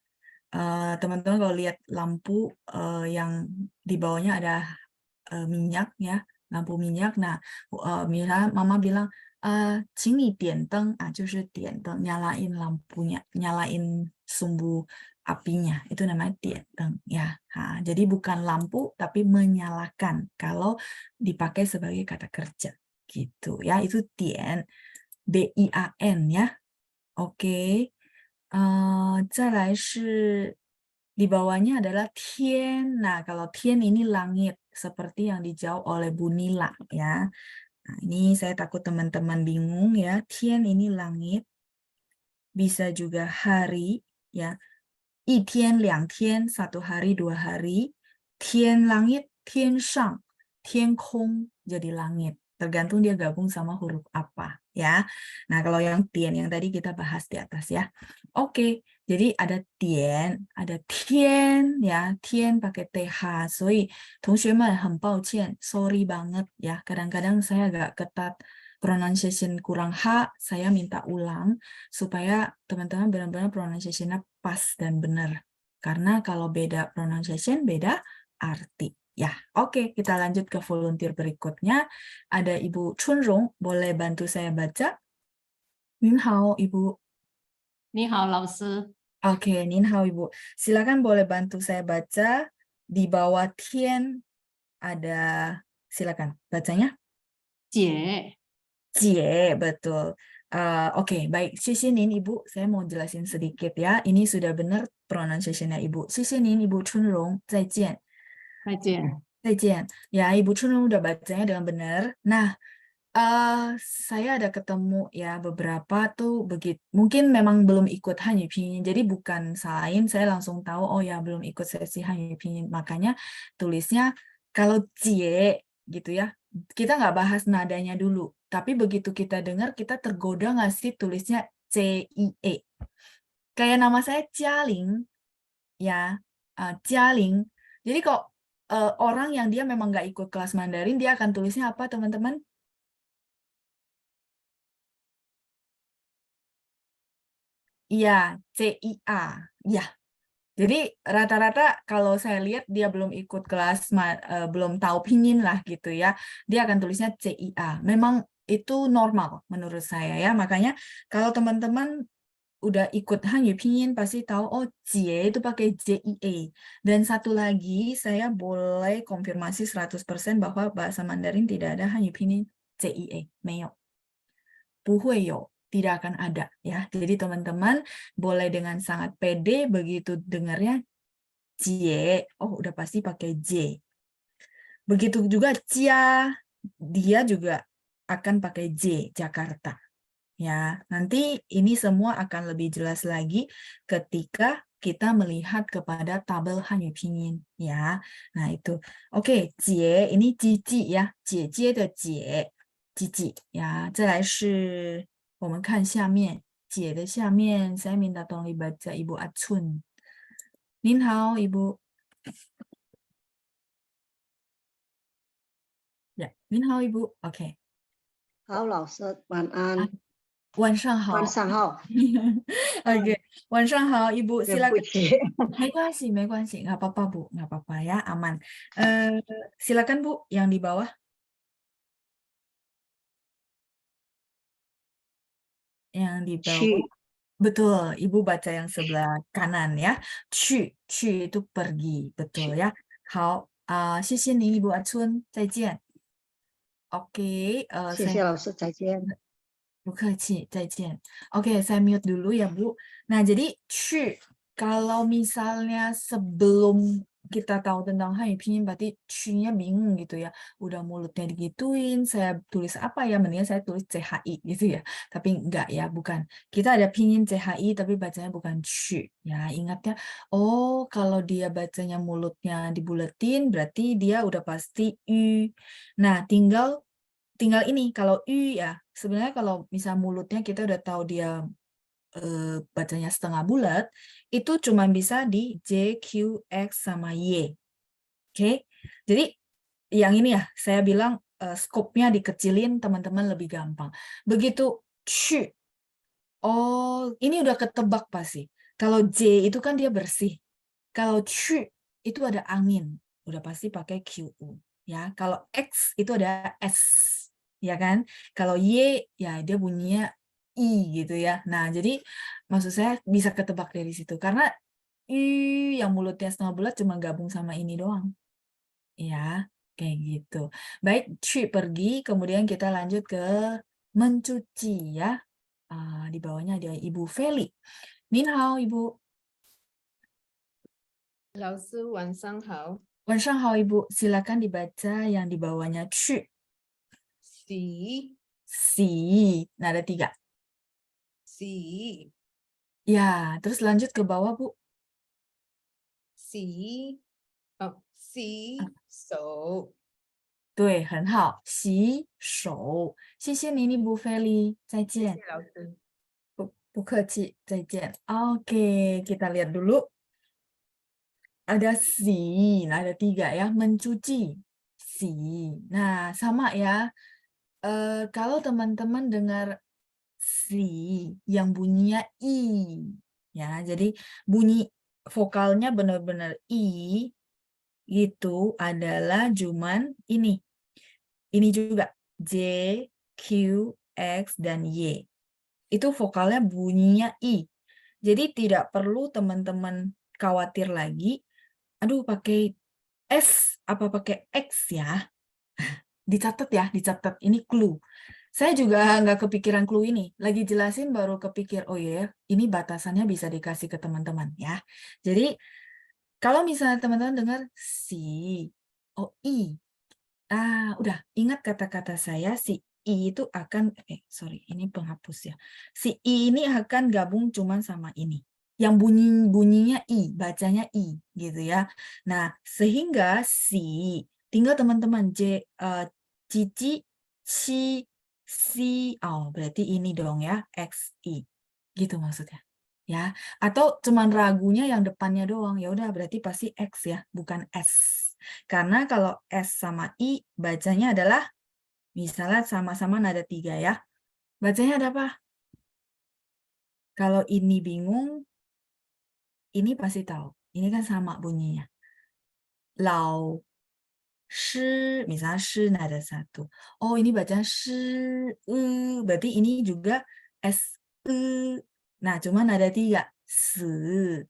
Teman-teman kalau lihat lampu yang di bawahnya ada minyak ya, lampu minyak. Nah, misalnya mama bilang, 请你点灯,就是点灯, nyalain lampunya, nyalain sumbu apinya, itu namanya 点灯 ya. Jadi bukan lampu tapi menyalakan kalau dipakai sebagai kata kerja gitu ya. Itu 点 DIAN ya. Oke. 再来是 di bawahnya adalah tien. Nah, kalau tien ini langit seperti yang dijawab oleh Bu Nila ya. Nah, ini saya takut teman-teman bingung ya. Tien ini langit. Bisa juga hari ya. 一天两天, 1 hari 2 hari. Tien langit, tien shang, tien kong jadi langit Tergantung dia gabung sama huruf apa ya. Nah, kalau yang tian yang tadi kita bahas di atas ya. Oke, jadi ada tian, ada tian ya. Tian pakai th. 所以同学们很抱歉, sorry banget ya. Kadang-kadang saya agak ketat pronunciation kurang h, saya minta ulang supaya teman-teman benar-benar pronunciation-nya pas dan benar. Karena kalau beda pronunciation, beda arti. Ya, oke, kita lanjut ke volunteer berikutnya. Ada Ibu Chunrong, boleh bantu saya baca? Nin hao, Ibu. 你好，老师。 Oke, Nin hao, Ibu. Silakan boleh bantu saya baca. Di bawah Tian ada, silakan bacanya. 姐， Cie, betul. Oke, baik. Sisi Nin, Ibu. Saya mau jelasin sedikit ya. Ini sudah benar pronunciation-nya Ibu. Sisi Nin, Ibu Chunrong, 再见. 再见。 Zaijian. Ya, Ibu Chunrong udah bacanya dengan benar. Nah, saya ada ketemu ya beberapa tuh begitu. Mungkin memang belum ikut Hanyu Pinyin. Jadi bukan salahin, saya langsung tahu, oh ya belum ikut sesi Hanyu Pinyin. Makanya tulisnya kalau cie gitu ya. Kita nggak bahas nadanya dulu. Tapi begitu kita dengar, kita tergoda nggak sih tulisnya C-I-E. Kayak nama saya Jialing, ya, Jialing. Jadi kok orang yang dia memang nggak ikut kelas Mandarin, dia akan tulisnya apa, teman-teman? Iya, CIA. Ya. Jadi rata-rata kalau saya lihat dia belum ikut kelas, belum tahu pinyin lah gitu ya, dia akan tulisnya CIA. Memang itu normal menurut saya ya. Makanya kalau teman-teman udah ikut Hanyu Pinyin pasti tahu, oh Jie itu pakai JIE. Dan satu lagi, saya boleh konfirmasi 100% bahwa bahasa Mandarin tidak ada Hanyu Pinyin JIE. 没有. 不会有, tidak akan ada ya. Jadi teman-teman boleh dengan sangat pede begitu dengarnya Jie, oh udah pasti pakai J. Begitu juga Cia, dia juga akan pakai J, Jakarta. Ya, nanti ini semua akan lebih jelas lagi ketika kita melihat kepada tabel Hanyu Pinyin ya. Nah, itu. Oke, jie ini cici ya. Jie jie de jie, cici ya. 再来是我们看下面姐的下面 saya minta tolong dibaca Ibu Atsun. Nin hao, Ibu. Ya, Nin hao, Ibu. Oke. 好，老师，晚安。晚上好。晚上好。Oke, 晚上好, Ibu. 对 Silakan. 不起。没关系, nggak apa-apa Bu, nggak apa-apa ya, aman. Silakan Bu, yang di bawah. Yang di bawah. 去 Betul, Ibu baca yang sebelah kanan ya. Cu itu pergi, betul ya. 好, 谢谢您, Ibu Atsun, 再见. Oke, 谢谢老师，再见。 Bukaci, 再见. Oke, saya mute dulu ya, Bu. Nah, jadi kalau misalnya sebelum kita tahu tentang Hanyu Pinyin, berarti nya bingung gitu ya. Udah mulutnya digituin, saya tulis apa ya? Mendingan saya tulis CHI gitu ya. Tapi enggak ya, bukan. Kita ada Pinyin CHI, tapi bacanya bukan ya. Ingatnya, oh kalau dia bacanya mulutnya dibuletin, berarti dia udah pasti Yu. Nah, tinggal ini kalau ya sebenarnya kalau misal mulutnya kita udah tahu dia bacanya setengah bulat, itu cuma bisa di J, Q, X sama Y. Oke. Jadi yang ini ya saya bilang skopnya dikecilin, teman-teman lebih gampang. Begitu Q, oh ini udah ketebak pasti. Kalau J itu kan dia bersih. Kalau Q itu ada angin, udah pasti pakai QU ya. Kalau X itu ada S. Ya kan? Kalau Y ya dia bunyinya I gitu ya. Nah, jadi maksud saya bisa ketebak dari situ karena I yang mulutnya setengah bulat cuma gabung sama ini doang. Ya, kayak gitu. Baik, Ci pergi, kemudian kita lanjut ke mencuci ya. Di bawahnya ada Ibu Feli. Nin hao, Ibu. 老师晚上好。 晚上好, Ibu. Silakan dibaca yang di bawahnya Ci. 洗 Si. Nah, ada 3. 洗 Ya, terus lanjut ke bawah, Bu. 洗洗手对，很好，洗手。谢谢你，Bu Feli，再见。谢谢老师。不客气，再见。Oke, kita lihat dulu. Ada si, nah ada 3 ya, mencuci. Si. Nah, sama ya. Kalau teman-teman dengar si yang bunyinya i, ya, jadi bunyi vokalnya benar-benar i, itu adalah cuman ini. Ini juga J, Q, X, dan Y. Itu vokalnya bunyinya I. Jadi tidak perlu teman-teman khawatir lagi, aduh pakai S apa pakai X ya. Dicatat ya, dicatat. Ini clue. Saya juga nggak kepikiran clue ini. Lagi jelasin baru kepikir, oh iya, ini batasannya bisa dikasih ke teman-teman ya. Jadi kalau misalnya teman-teman dengar si, oh I. Udah ingat kata-kata saya, si I itu akan, ini penghapus ya. Si I ini akan gabung cuman sama ini. Yang bunyinya I, bacanya I gitu ya. Nah, sehingga si, tinggal teman-teman cici, si, berarti ini dong ya, XI. Gitu maksudnya. Ya, atau cuman ragunya yang depannya doang. Ya udah berarti pasti X ya, bukan S. Karena kalau S sama I bacanya adalah misalnya sama-sama nada 3 ya. Bacanya ada apa? Kalau ini bingung, ini pasti tahu. Ini kan sama bunyinya. Lao, shi, misalnya shi nada 1. Oh, ini bacanya shi, berarti ini juga S, Nah, cuma nada 3. Se,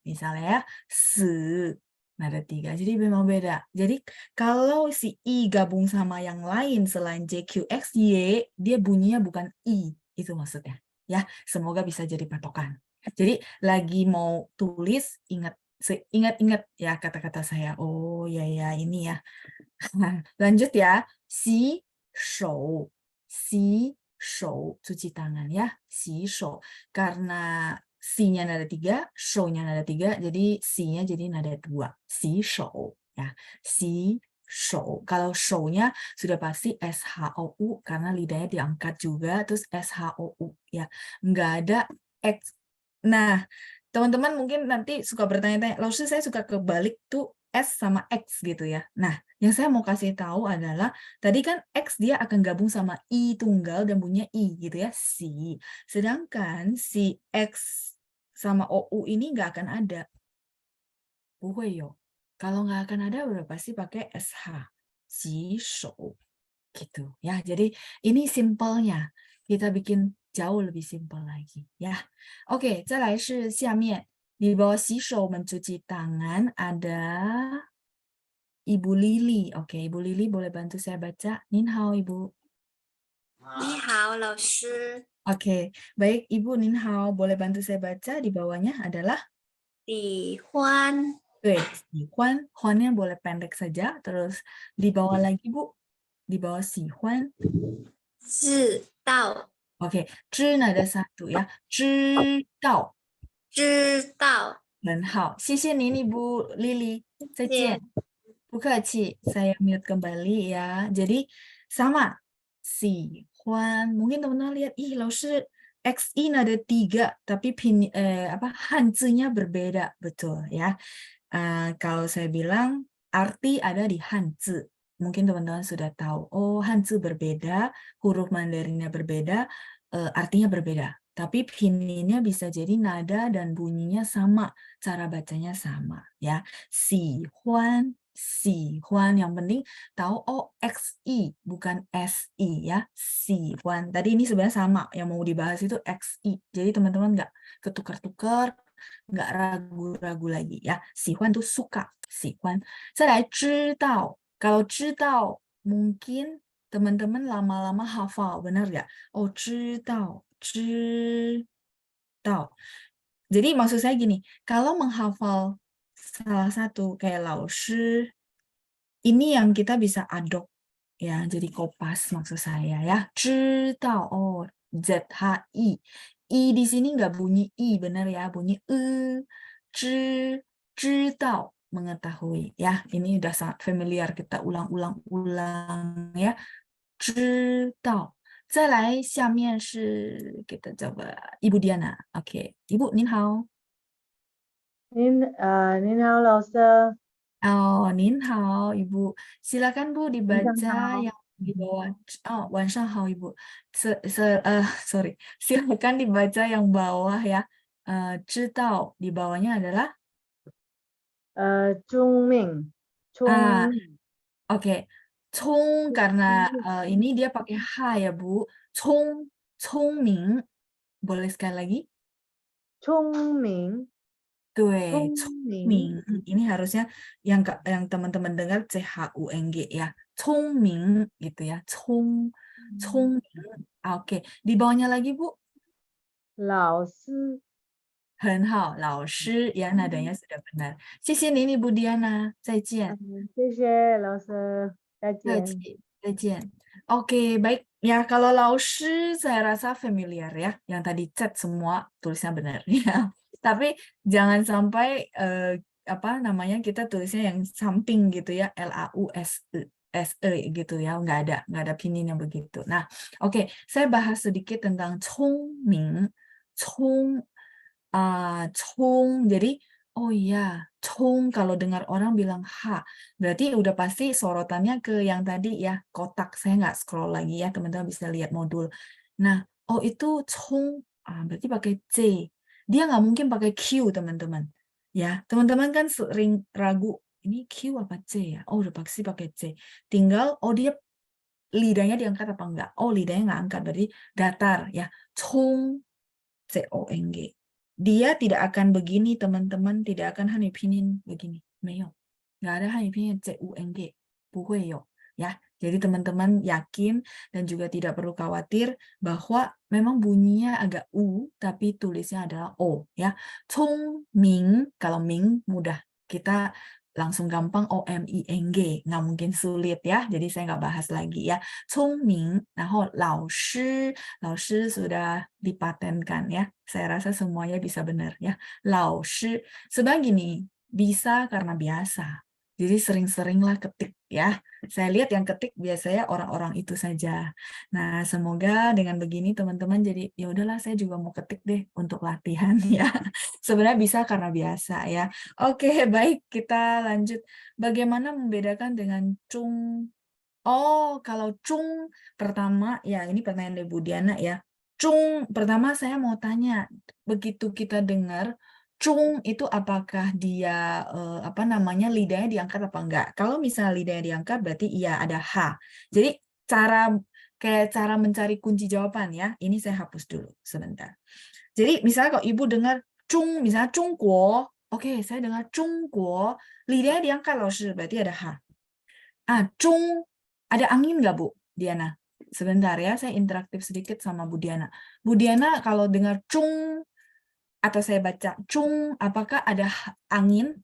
misalnya ya. Se. Nada 3. Jadi memang beda. Jadi kalau si I gabung sama yang lain selain J, Q, X, Y, dia bunyinya bukan I. Itu maksudnya. Ya, semoga bisa jadi patokan. Jadi lagi mau tulis, ingat ya kata-kata saya. Oh ya ini ya. Lanjut ya. Si, shou. Si, shou. Cuci tangan ya. Si, shou. Karena si-nya nada 3, shou-nya nada 3, jadi si-nya jadi nada 2. Si, shou. Ya. Si, shou. Kalau shou-nya sudah pasti S-H-O-U, karena lidahnya diangkat juga, terus S-H-O-U. Ya. Nggak ada X. Nah, teman-teman mungkin nanti suka bertanya-tanya, lalu saya suka kebalik tuh S sama X gitu ya. Nah, yang saya mau kasih tahu adalah, tadi kan X dia akan gabung sama I tunggal dan bunyinya I gitu ya, si. Sedangkan si X sama OU ini nggak akan ada. Yo. Kalau nggak akan ada, udah pasti pakai SH. Si, shou. Gitu ya. Jadi ini simpelnya. Kita bikin jauh lebih simpel lagi ya. Oke, 再来是下面 di bawah 洗手 mencuci tangan ada Ibu Lili. Oke, Ibu Lili boleh bantu saya baca. Nin hao, Ibu. 你好，老师。 Oke, baik Ibu Nin hao, boleh bantu saya baca. Di bawahnya adalah 喜欢 喜欢. Huannya boleh pendek saja. Terus di bawah lagi Bu. Di bawah 喜欢. 知道 Oke, 知 nada 1 ya. 知道. 知道，很好，谢谢您Ibu Lili. 再见。不客气, saya mute kembali ya. Jadi sama, si Huan. Mungkin teman-teman lihat, ih, lausnya XI nada 3, tapi hanzinya berbeda, betul ya. Kalau saya bilang arti ada di hanzi. Mungkin teman-teman sudah tahu, oh hanzi berbeda, huruf Mandarinnya berbeda, artinya berbeda. Tapi pininnya bisa jadi nada dan bunyinya sama, cara bacanya sama ya. Si Huan, yang penting tahu oh XI bukan SI ya. Si Huan. Tadi ini sebenarnya sama, yang mau dibahas itu XI. Jadi teman-teman nggak ketukar-tukar, nggak ragu-ragu lagi ya. Si Huan tuh suka, si Huan. 再来知道. Kalau 知道 mungkin teman-teman lama-lama hafal, benar nggak? Oh, 知道. Jadi maksud saya gini, kalau menghafal salah satu kayak laoshi, ini yang kita bisa adop ya, jadi kopas maksud saya ya. 知道 oh ZHI. I di sini nggak bunyi I, benar ya, bunyi 知道 mengetahui ya. Ini udah sangat familiar, kita ulang-ulang ya. 知道。再来，下面是 kita coba Ibu Diana. Oke, Ibu, 您好。您好，老师， Oh, 您好, Ibu. Silakan Bu 晚上 dibaca 好。 yang di bawah. Oh, 晚上好, Ibu. Sorry. Silakan dibaca yang bawah ya. 知道 di bawahnya adalah 聪明，聪 ah, 明， oke. Cong karena ini dia pakai H ya, Bu. Cong, 聪明. Boleh sekali lagi? 聪明， Tuh, 聪明， Ming. Ini harusnya yang teman-teman dengar CHUNG ya. Ming gitu ya. Ming. Oke, di bawahnya lagi Bu. 老师，很好，老师 ya nadanya sudah benar. 谢谢您 Ibu Diana. 再见。谢谢老师，再见。再见. Oke, baik. Ya, kalau Laoshi saya rasa familiar ya. Yang tadi chat semua tulisnya benar ya. Tapi jangan sampai kita tulisnya yang samping gitu ya, LAUSE gitu ya. Nggak ada pinyin yang begitu. Nah, oke, saya bahas sedikit tentang Congming. Cong. Jadi oh iya, Cong kalau dengar orang bilang H, berarti udah pasti sorotannya ke yang tadi ya, kotak. Saya nggak scroll lagi ya, teman-teman bisa lihat modul. Nah, oh itu Cong, berarti pakai C. Dia nggak mungkin pakai Q, teman-teman. Ya, teman-teman kan sering ragu, ini Q apa C ya? Oh, udah pasti pakai C. Tinggal, oh dia lidahnya diangkat apa enggak? Oh, lidahnya nggak angkat, berarti datar ya. Cong, C-O-N-G. Dia tidak akan begini, teman-teman, tidak akan hanya pinyin begini. Meyo. Nggak ada hanya pinyin C-U-N-G. 不会有. Ya. Jadi teman-teman yakin dan juga tidak perlu khawatir bahwa memang bunyinya agak U, tapi tulisnya adalah O. Ya. Cong Ming, kalau Ming mudah. Kita langsung gampang O-M-I-N-G. Nggak mungkin sulit ya. Jadi saya nggak bahas lagi ya. Cong Ming, nah Lao Shi sudah dipatenkan ya. Saya rasa semuanya bisa benar ya. Lao Shi. Sebenarnya gini, bisa karena biasa. Jadi sering-seringlah ketik ya. Saya lihat yang ketik biasanya orang-orang itu saja. Nah, semoga dengan begini teman-teman jadi ya udahlah saya juga mau ketik deh untuk latihan ya. Sebenarnya bisa karena biasa ya. Oke, baik kita lanjut. Bagaimana membedakan dengan cung? Oh, kalau cung pertama ya ini pertanyaan dari Bu Diana ya. Cung pertama saya mau tanya, begitu kita dengar cung itu apakah dia lidahnya diangkat apa enggak? Kalau misalnya lidahnya diangkat berarti iya ada H. Jadi cara mencari kunci jawaban ya. Ini saya hapus dulu sebentar. Jadi misalnya kalau Ibu dengar cung, misalnya Zhongguo, oke, saya dengar Zhongguo, lidahnya diangkat loh, berarti ada H. Cung, ada angin nggak Bu Diana? Sebentar ya, saya interaktif sedikit sama Bu Diana. Bu Diana kalau dengar cung atau saya baca cung, apakah ada angin?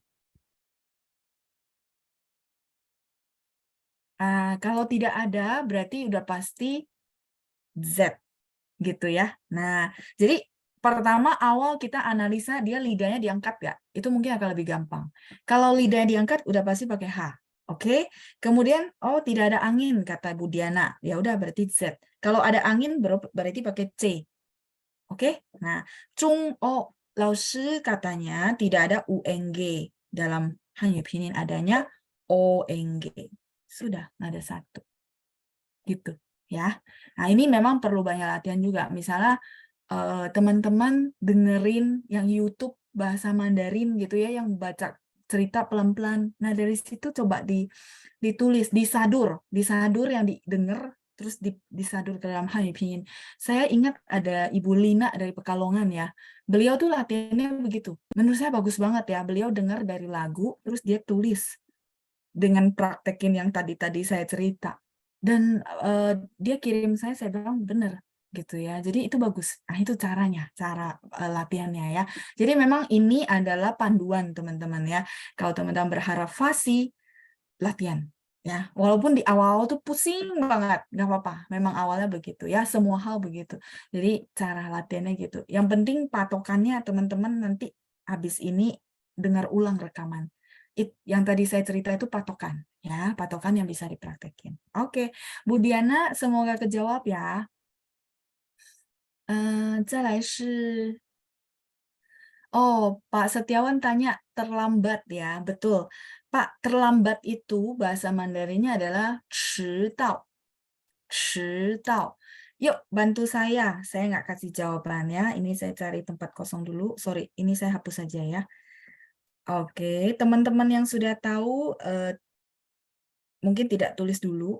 Kalau tidak ada, berarti udah pasti Z, gitu ya. Nah, jadi pertama awal kita analisa dia lidahnya diangkat nggak? Itu mungkin akan lebih gampang. Kalau lidahnya diangkat, udah pasti pakai H. Oke, kemudian oh tidak ada angin kata Bu Diana, ya udah berarti Z. Kalau ada angin berarti pakai C. Oke, nah Lao Shi katanya tidak ada UNG dalam Hanyu Pinyin, adanya ONG. Sudah ada satu, gitu ya. Nah ini memang perlu banyak latihan juga. Misalnya teman-teman dengerin yang YouTube bahasa Mandarin gitu ya, yang baca cerita pelan-pelan. Nah dari situ coba ditulis, disadur yang didengar, terus disadur ke dalam Hanyu Pinyin. Saya ingat ada Ibu Lina dari Pekalongan ya. Beliau tuh latihannya begitu. Menurut saya bagus banget ya. Beliau dengar dari lagu, terus dia tulis dengan praktekin yang tadi saya cerita. Dan dia kirim saya bilang bener gitu ya. Jadi itu bagus. Nah itu cara latihannya ya. Jadi memang ini adalah panduan teman-teman ya. Kalau teman-teman berharap fasih, latihan. Ya, walaupun di awal tuh pusing banget, nggak apa-apa. Memang awalnya begitu ya, semua hal begitu. Jadi cara latihannya gitu. Yang penting patokannya teman-teman nanti habis ini dengar ulang rekaman. Yang tadi saya cerita itu patokan, ya, patokan yang bisa dipraktekin. Oke, Bu Diana, semoga kejawab ya. 再来是 Oh, Pak Setiawan tanya terlambat ya, betul. Pak, terlambat itu bahasa Mandarinnya adalah 迟到. 迟到. Yuk, bantu saya nggak kasih jawabannya. Ini saya cari tempat kosong dulu. Sorry, ini saya hapus saja ya. Oke, teman-teman yang sudah tahu, mungkin tidak tulis dulu.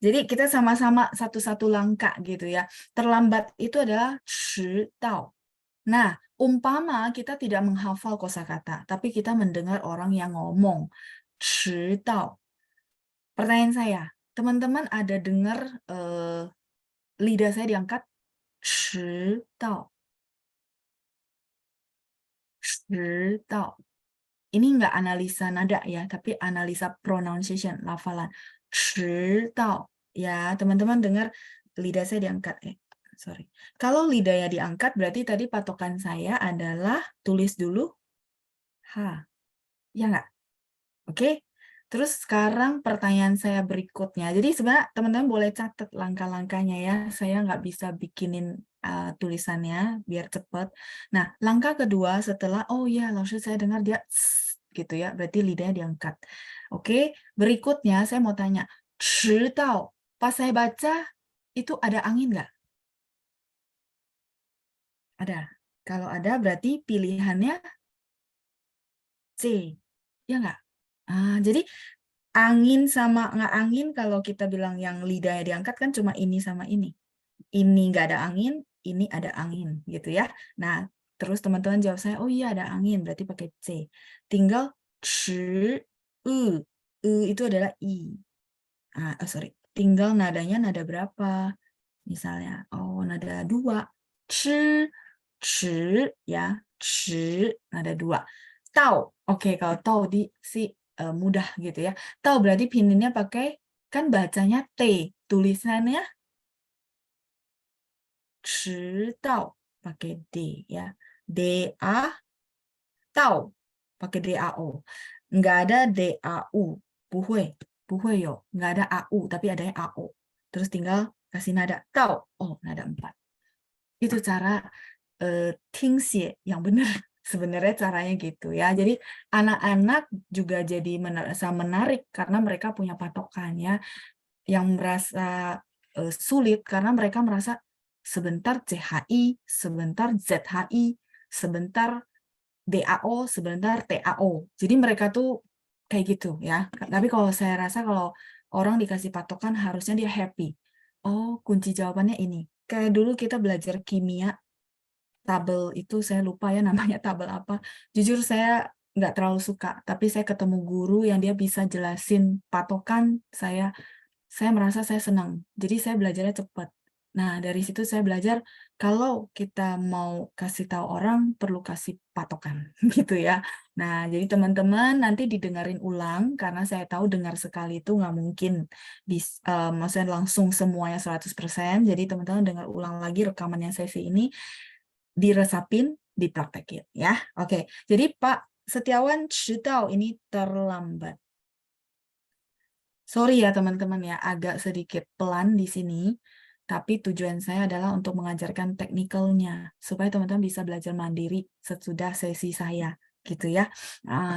Jadi kita sama-sama satu-satu langkah gitu ya. Terlambat itu adalah 迟到. Nah, umpama kita tidak menghafal kosakata, tapi kita mendengar orang yang ngomong 迟到. Pertanyaan saya, teman-teman ada dengar lidah saya diangkat 迟到. 迟到. Ini nggak analisa nada ya, tapi analisa pronunciation, lafalan. 迟到. Ya, teman-teman dengar lidah saya diangkat. Sorry. Kalau lidahnya diangkat, berarti tadi patokan saya adalah tulis dulu ha. Ya nggak? Oke? Terus sekarang pertanyaan saya berikutnya. Jadi sebenarnya teman-teman boleh catat langkah-langkahnya ya. Saya nggak bisa bikinin tulisannya biar cepat. Nah, langkah kedua setelah, oh ya, langsung saya dengar dia gitu ya. Berarti lidahnya diangkat. Oke? Berikutnya saya mau tanya, 迟到. Pas saya baca, itu ada angin nggak? Ada. Kalau ada berarti pilihannya C. Ya nggak? Jadi angin sama nggak angin kalau kita bilang yang lidahnya diangkat kan cuma ini sama ini. Ini nggak ada angin, ini ada angin gitu ya. Nah, terus teman-teman jawab saya, oh iya ada angin, berarti pakai C. Tinggal 迟, itu adalah I. Sorry. Tinggal nadanya nada berapa? Misalnya, oh nada 2. 吃 ya, 吃 nada 2. Tau, oke kalau tau mudah gitu ya. Tau berarti pininnya pakai, kan bacanya T, tulisannya 迟到 pakai D ya. D-A, tau pakai D-A-O. Nggak ada D-A-U, 不会有, nggak ada A-U, tapi adanya A-O. Terus tinggal kasih nada tau, oh nada 4. Itu cara tingxie yang benar. Sebenarnya caranya gitu ya. Jadi anak-anak juga jadi merasa menarik karena mereka punya patokan ya. Yang merasa sulit karena mereka merasa sebentar CHI, sebentar ZHI, sebentar DAO, sebentar TAO. Jadi mereka tuh kayak gitu ya. Tapi kalau saya rasa kalau orang dikasih patokan harusnya dia happy. Oh, kunci jawabannya ini. Kayak dulu kita belajar kimia, tabel itu saya lupa ya namanya tabel apa. Jujur saya nggak terlalu suka, tapi saya ketemu guru yang dia bisa jelasin patokan, saya merasa saya senang. Jadi saya belajarnya cepat. Nah, dari situ saya belajar kalau kita mau kasih tahu orang perlu kasih patokan gitu ya. Nah, jadi teman-teman nanti didengarin ulang karena saya tahu dengar sekali itu nggak mungkin maksudnya langsung semuanya 100%. Jadi teman-teman dengar ulang lagi rekamannya sesi ini, diresapin, dipraktekin ya. Oke. Jadi Pak Setiawan 迟到 ini terlambat. Sorry ya teman-teman ya, agak sedikit pelan di sini, tapi tujuan saya adalah untuk mengajarkan teknikalnya, supaya teman-teman bisa belajar mandiri sesudah sesi saya, gitu ya.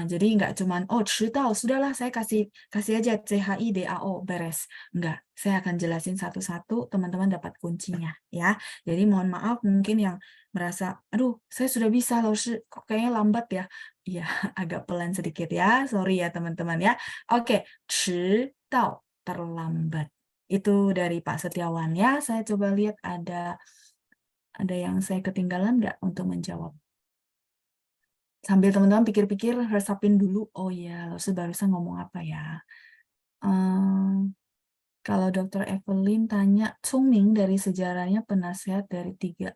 Jadi nggak cuman, oh 迟到, sudahlah saya kasih aja CHI, DAO, beres. Nggak, saya akan jelasin satu-satu, teman-teman dapat kuncinya, ya. Jadi mohon maaf mungkin yang merasa, aduh saya sudah bisa loh, kok kayaknya lambat ya. Iya, agak pelan sedikit ya, sorry ya teman-teman ya. Oke, 迟到 terlambat. Itu dari Pak Setiawan ya. Saya coba lihat ada yang saya ketinggalan nggak untuk menjawab. Sambil teman-teman pikir-pikir, resapin dulu. Oh ya, barusan ngomong apa ya? Kalau Dr. Evelyn tanya, Cungming dari sejarahnya penasehat dari 3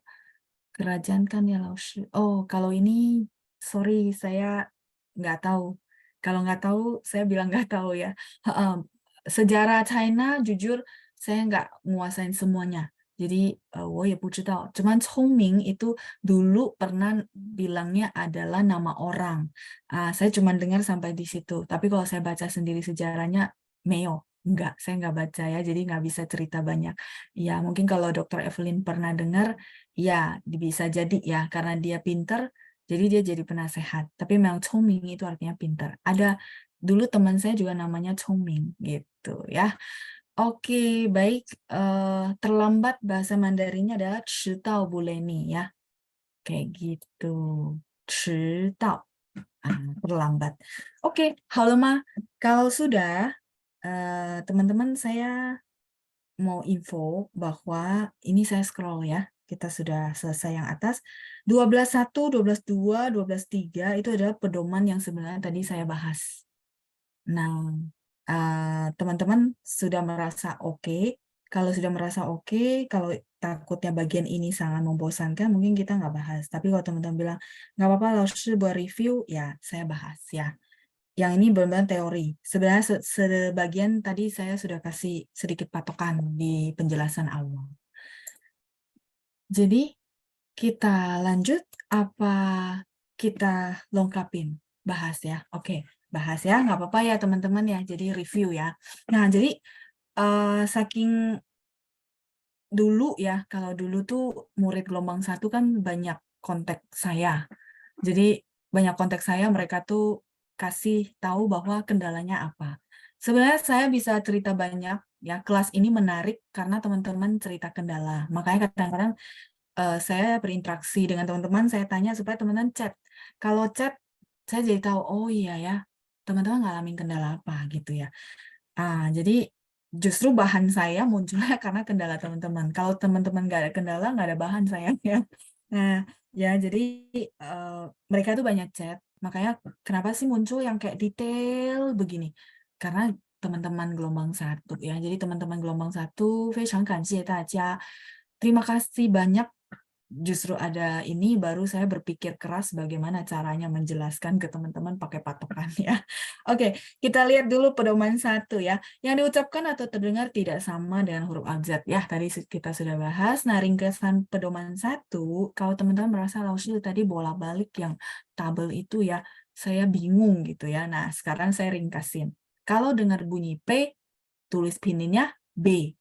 kerajaan kan ya, Laoshi. Oh, kalau ini, sorry, saya nggak tahu. Kalau nggak tahu, saya bilang nggak tahu ya. Sejarah China, jujur, saya nggak nguasain semuanya. Jadi 我也不知道. Cuman 聪明 itu dulu pernah bilangnya adalah nama orang. Saya cuma dengar sampai di situ. Tapi kalau saya baca sendiri sejarahnya, Meo. Enggak, saya nggak baca ya, jadi nggak bisa cerita banyak. Ya, mungkin kalau Dr. Evelyn pernah dengar, ya bisa jadi ya, karena dia pinter, jadi dia jadi penasehat. Tapi memang 聪明 itu artinya pinter. Ada dulu teman saya juga namanya 聪明 gitu ya. Oke, baik. Terlambat bahasa Mandarinnya adalah 迟到不累你 ya. Kayak gitu. 迟到. Terlambat. Oke, 好了吗? Kalau sudah, teman-teman saya mau info bahwa ini saya scroll ya. Kita sudah selesai yang atas. 12.1, 12.2, 12.3 itu adalah pedoman yang sebenarnya tadi saya bahas. Nah, teman-teman sudah merasa oke. Kalau sudah merasa oke, kalau takutnya bagian ini sangat membosankan, mungkin kita nggak bahas. Tapi kalau teman-teman bilang, nggak apa-apa, langsung buat review, ya saya bahas ya. Yang ini benar-benar teori. Sebenarnya sebagian tadi saya sudah kasih sedikit patokan di penjelasan awal. Jadi, kita lanjut apa kita lengkapin? Bahas ya. Oke, bahas ya. Nggak apa-apa ya teman-teman ya. Jadi review ya. Nah, jadi saking dulu ya, kalau dulu tuh murid gelombang 1 kan banyak kontak saya. Jadi banyak kontak saya, mereka tuh kasih tahu bahwa kendalanya apa. Sebenarnya saya bisa cerita banyak ya, kelas ini menarik karena teman-teman cerita kendala. Makanya kadang-kadang saya berinteraksi dengan teman-teman, saya tanya supaya teman-teman chat. Kalau chat, saya jadi tahu, oh iya ya, teman-teman ngalamin kendala apa gitu ya. Jadi justru bahan saya munculnya karena kendala teman-teman. Kalau teman-teman nggak ada kendala, nggak ada bahan saya ya. Nah, ya jadi mereka tuh banyak chat. Makanya kenapa sih muncul yang kayak detail begini? Karena teman-teman gelombang 1 ya. Jadi teman-teman gelombang 1, 非常感谢大家. Terima kasih banyak. Justru ada ini baru saya berpikir keras bagaimana caranya menjelaskan ke teman-teman pakai patokan ya. Oke, kita lihat dulu pedoman 1 ya. Yang diucapkan atau terdengar tidak sama dengan huruf abjad ya. Tadi kita sudah bahas. Nah, ringkasan pedoman 1, kalau teman-teman merasa Lausil tadi bolak-balik yang tabel itu ya, saya bingung gitu ya. Nah, sekarang saya ringkasin. Kalau dengar bunyi P, tulis pininnya B.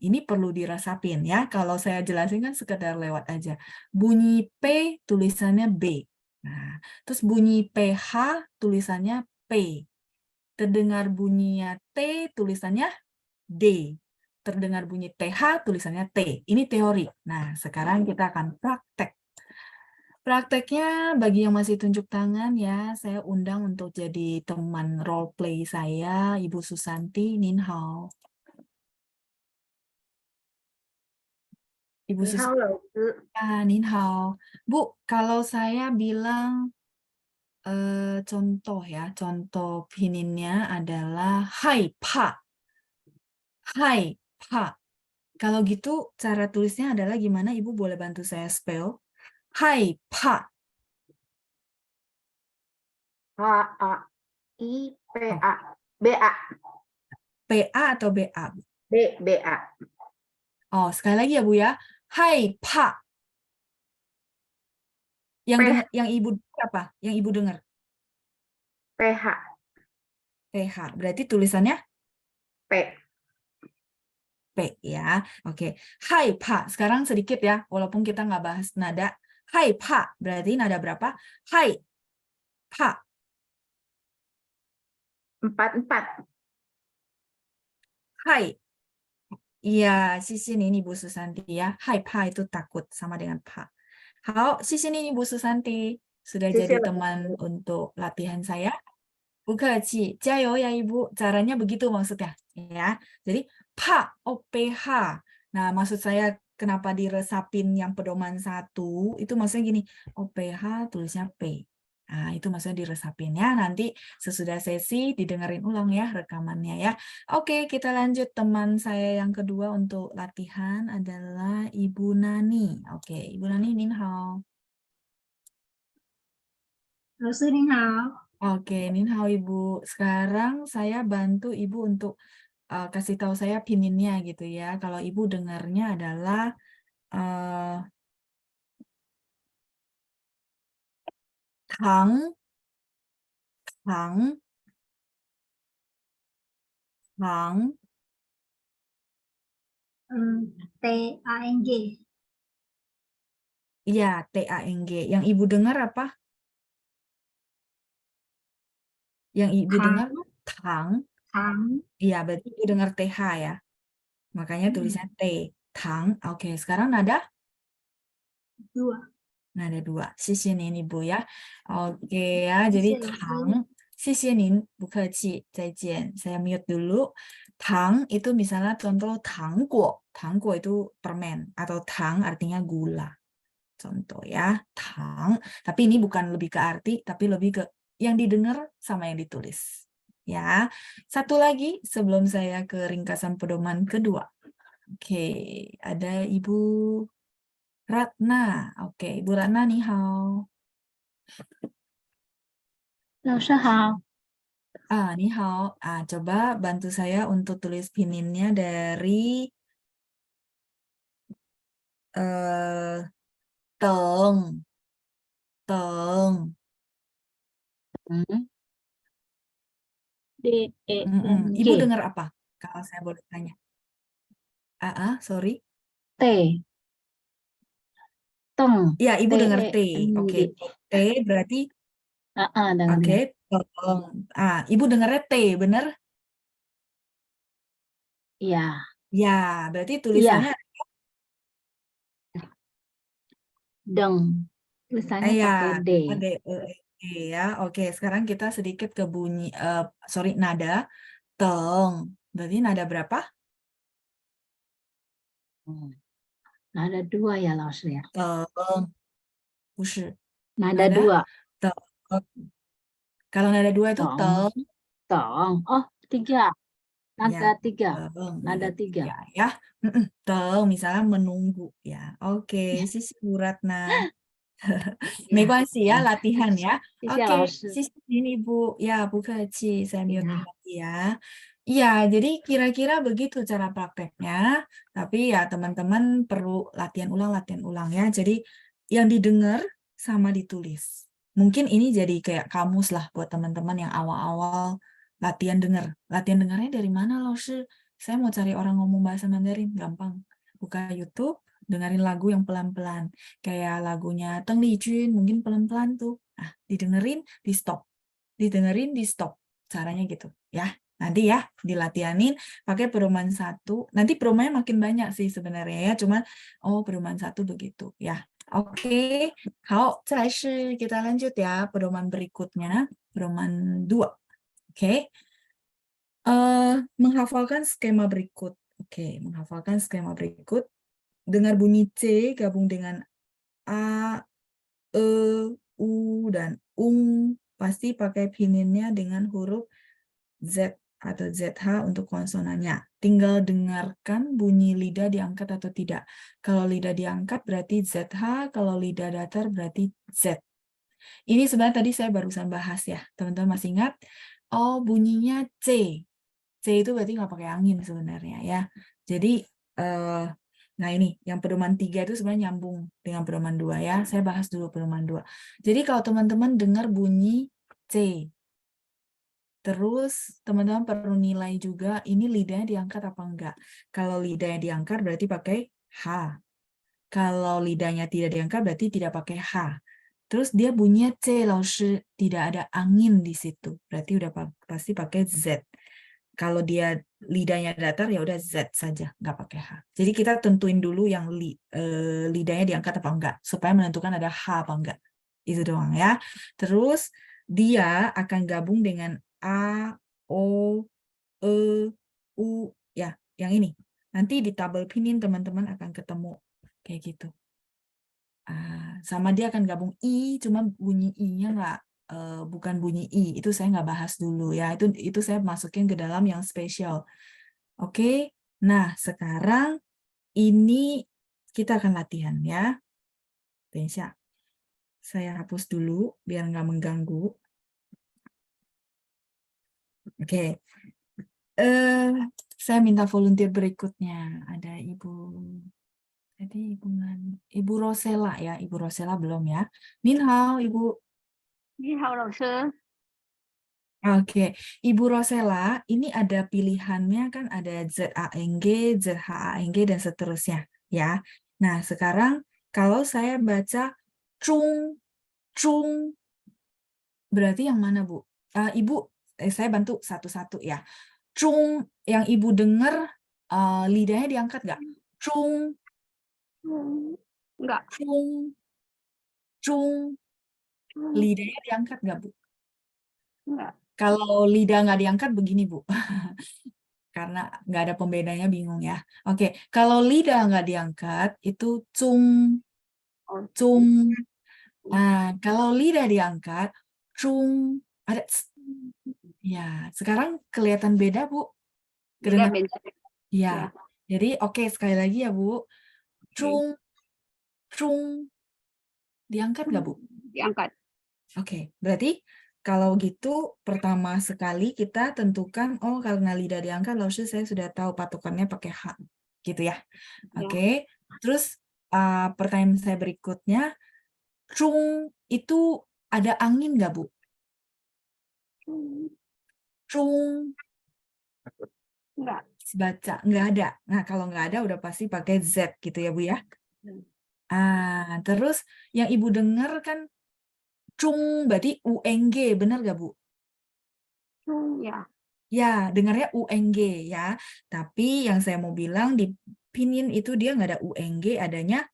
Ini perlu dirasapin ya. Kalau saya jelasin kan sekedar lewat aja. Bunyi P tulisannya B. Nah, terus bunyi PH tulisannya P. Terdengar bunyinya T tulisannya D. Terdengar bunyi TH tulisannya T. Ini teori. Nah, sekarang kita akan praktek. Prakteknya bagi yang masih tunjuk tangan ya, saya undang untuk jadi teman role play saya, Ibu Susanti, Nin Hao. Ibu 你好， Susanti. 老师。 Nin Hao. Bu, kalau saya bilang contoh ya, contoh pininnya adalah hai pa. Hai pa. Kalau gitu cara tulisnya adalah gimana? Ibu boleh bantu saya spell? Hai pa. HAIPA. BA. PA atau BA? BA. Oh, sekali lagi ya Bu ya. Hai pa. Yang Ibu apa? Yang Ibu dengar? PH. PH. Berarti tulisannya P. P ya. Oke. Hai pa. Sekarang sedikit ya, walaupun kita nggak bahas nada. Hai pa. Berarti nada berapa? Hai pa. 4. Hai. Iya, sisi ini Ibu Susanti ya. Hai pa itu takut sama dengan pa. Halo, sisi ini Ibu Susanti. Sudah 谢谢 jadi 老师。 teman untuk latihan saya. Bukaci, jayo ya Ibu. Caranya begitu maksudnya. Ya. Jadi pa, OPH. Nah, maksud saya kenapa diresapin yang pedoman 1, itu maksudnya gini. OPH tulisnya P. Nah, itu maksudnya diresapin ya. Nanti sesudah sesi didengerin ulang ya rekamannya ya. Oke, kita lanjut. Teman saya yang kedua untuk latihan adalah Ibu Nani. Oke, Ibu Nani, Nin Hao. 老师您好， Oke, Nin Hao Ibu. Sekarang saya bantu Ibu untuk kasih tahu saya pininnya gitu ya. Kalau ibu dengarnya adalah tang, tang, tang, TANG. iya TANG. Yang ibu dengar apa? Yang ibu dengar tang, Tháng. iya berarti ibu dengar TH ya. Makanya tulisannya T, tang. Oke, sekarang nada? 2. Nada 2. 谢谢您 ibu ya. Oke ya, jadi 谢谢老师。 tang. 谢谢您，不客气，再见. Saya mute dulu. Tang itu misalnya contoh tangguo. Tangguo itu permen. Atau tang artinya gula. Contoh ya, tang. Tapi ini bukan lebih ke arti, tapi lebih ke yang didengar sama yang ditulis. Ya, satu lagi sebelum saya ke ringkasan pedoman kedua. Oke, ada Ibu Ratna. Oke, Ibu Ratna nih hao. 老师好。 Nih hao. Coba bantu saya untuk tulis pininnya dari teng. Teng. Ibu G. dengar apa? Kalau saya boleh tanya. Sorry. T. Teng. Ya, Ibu dengar T. TENG. Oke. T berarti Dengar. oke, teng. Ibu dengarnya T, bener? Iya. Ya, berarti tulisannya Deng. Tulisannya ya, pakai D. ada ya. Oke, sekarang kita sedikit ke bunyi nada teng. Berarti nada berapa? Nada 2 ya, 老师 ya. Teng. 不是 Nada nada 2. teng. Kalau nada 2 itu Tong. teng. Tong. Oh, 3. Nada 3. Teng. Nada 3. Ya. Teng, misalnya menunggu ya. Oke, sisi Bu Ratna. 没关系ya, latihan ya. 谢谢老 Oke, 师。 sisi ini Bu. Ya, Bu Keci, saya mute Ya. lagi ya. Iya, jadi kira-kira begitu cara prakteknya. Tapi ya teman-teman perlu latihan ulang ya. Jadi yang didengar sama ditulis. Mungkin ini jadi kayak kamus lah buat teman-teman yang awal-awal latihan dengar. Latihan dengarnya dari mana, loh? Saya mau cari orang ngomong bahasa Mandarin, gampang. Buka YouTube, dengerin lagu yang pelan-pelan. Kayak lagunya Teng Lijun, mungkin pelan-pelan tuh. Nah, didengerin, di stop. Didengerin, di stop. Caranya gitu, ya. Nanti ya, dilatihanin pakai pedoman 1. Nanti pedomannya makin banyak sih sebenarnya ya. Cuman, pedoman 1 begitu, ya. Oke, kita lanjut ya. Pedoman berikutnya, pedoman 2. Oke. Menghafalkan skema berikut. Oke, menghafalkan skema berikut. Dengar bunyi C gabung dengan A, E, U, dan ung. Pasti pakai pininnya dengan huruf Z atau ZH untuk konsonannya. Tinggal dengarkan bunyi lidah diangkat atau tidak. Kalau lidah diangkat berarti ZH, kalau lidah datar berarti Z. Ini sebenarnya tadi saya barusan bahas ya. Teman-teman masih ingat? Bunyinya C. C itu berarti nggak pakai angin sebenarnya ya. Jadi, nah ini, yang pedoman 3 itu sebenarnya nyambung dengan pedoman 2 ya. Saya bahas dulu pedoman 2. Jadi kalau teman-teman dengar bunyi C, terus teman-teman perlu nilai juga ini lidahnya diangkat apa enggak. Kalau lidahnya diangkat berarti pakai H. Kalau lidahnya tidak diangkat berarti tidak pakai H. Terus dia bunyinya C, tidak ada angin di situ. Berarti udah pasti pakai Z. Kalau dia lidahnya datar ya udah Z saja, nggak pakai H. Jadi kita tentuin dulu yang lidahnya diangkat apa enggak, supaya menentukan ada H apa enggak. Itu doang ya. Terus dia akan gabung dengan A, O, E, U, ya, yang ini. Nanti di tabel pinin teman-teman akan ketemu kayak gitu. Sama dia akan gabung I, cuma bunyi I-nya nggak bukan bunyi I, itu saya nggak bahas dulu ya, itu saya masukin ke dalam yang spesial. Oke, nah sekarang ini kita akan latihan ya. Bentar, saya hapus dulu biar nggak mengganggu. Oke, Saya minta volunteer berikutnya. Ada Ibu Rosela ya. Ibu Rosela belum ya. Nin hao, Ibu. 你好，老师。 Oke, Ibu Rosela, ini ada pilihannya kan ada ZANG, ZHANG, dan seterusnya ya. Nah, sekarang kalau saya baca cung, cung, berarti yang mana, Bu? Ibu, saya bantu satu-satu ya. Cung, yang Ibu dengar lidahnya diangkat nggak? Cung, Enggak. cung, cung, lidahnya diangkat nggak, Bu? Enggak. Kalau lidah nggak diangkat begini, Bu. Karena nggak ada pembedanya bingung ya. Oke, kalau lidah nggak diangkat itu cung, Oh, cung. Nah, kalau lidah diangkat, cung, ada ts. Ya, sekarang kelihatan beda, Bu. beda Kedengar? beda. Ya. Jadi oke, sekali lagi ya, Bu. Cung, cung. Diangkat nggak, Bu? Diangkat. Oke, berarti kalau gitu pertama sekali kita tentukan, oh karena lidah diangkat, lalu saya sudah tahu patokannya pakai H, gitu ya. Oke, terus pertanyaan saya berikutnya, cung itu ada angin nggak, Bu? Cung, Enggak. baca, nggak ada. Nah, kalau nggak ada udah pasti pakai Z gitu ya, Bu ya. Terus yang Ibu dengar kan cung, berarti UNG, benar nggak, Bu? Ya. Ya, dengarnya UNG ya. Tapi yang saya mau bilang di pinyin itu dia nggak ada UNG, adanya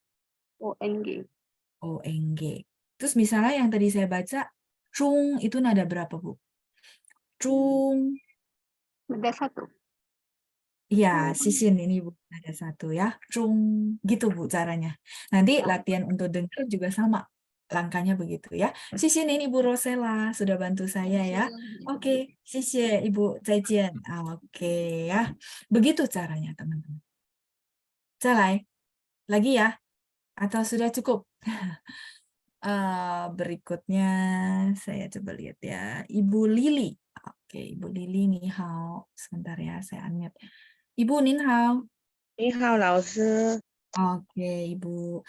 ONG. ONG. Terus misalnya yang tadi saya baca, cung itu nada berapa, Bu? Cung. Beda satu. Ya, sisin ini Bu, ada satu ya. Cung. Gitu Bu caranya. Nanti latihan untuk dengar juga sama. Langkahnya begitu ya. Sisin ini Bu Rosela sudah bantu saya ya. Oke, sisie Ibu Zaijian. Oke ya. Begitu caranya teman-teman. Calai, lagi ya? Atau sudah cukup? Berikutnya saya coba lihat ya. Ibu Lili. Oke, Ibu Lili nih hao. Sebentar ya, saya unmute. Ibu Nin hao. 你好，老师。 Oke, Ibu.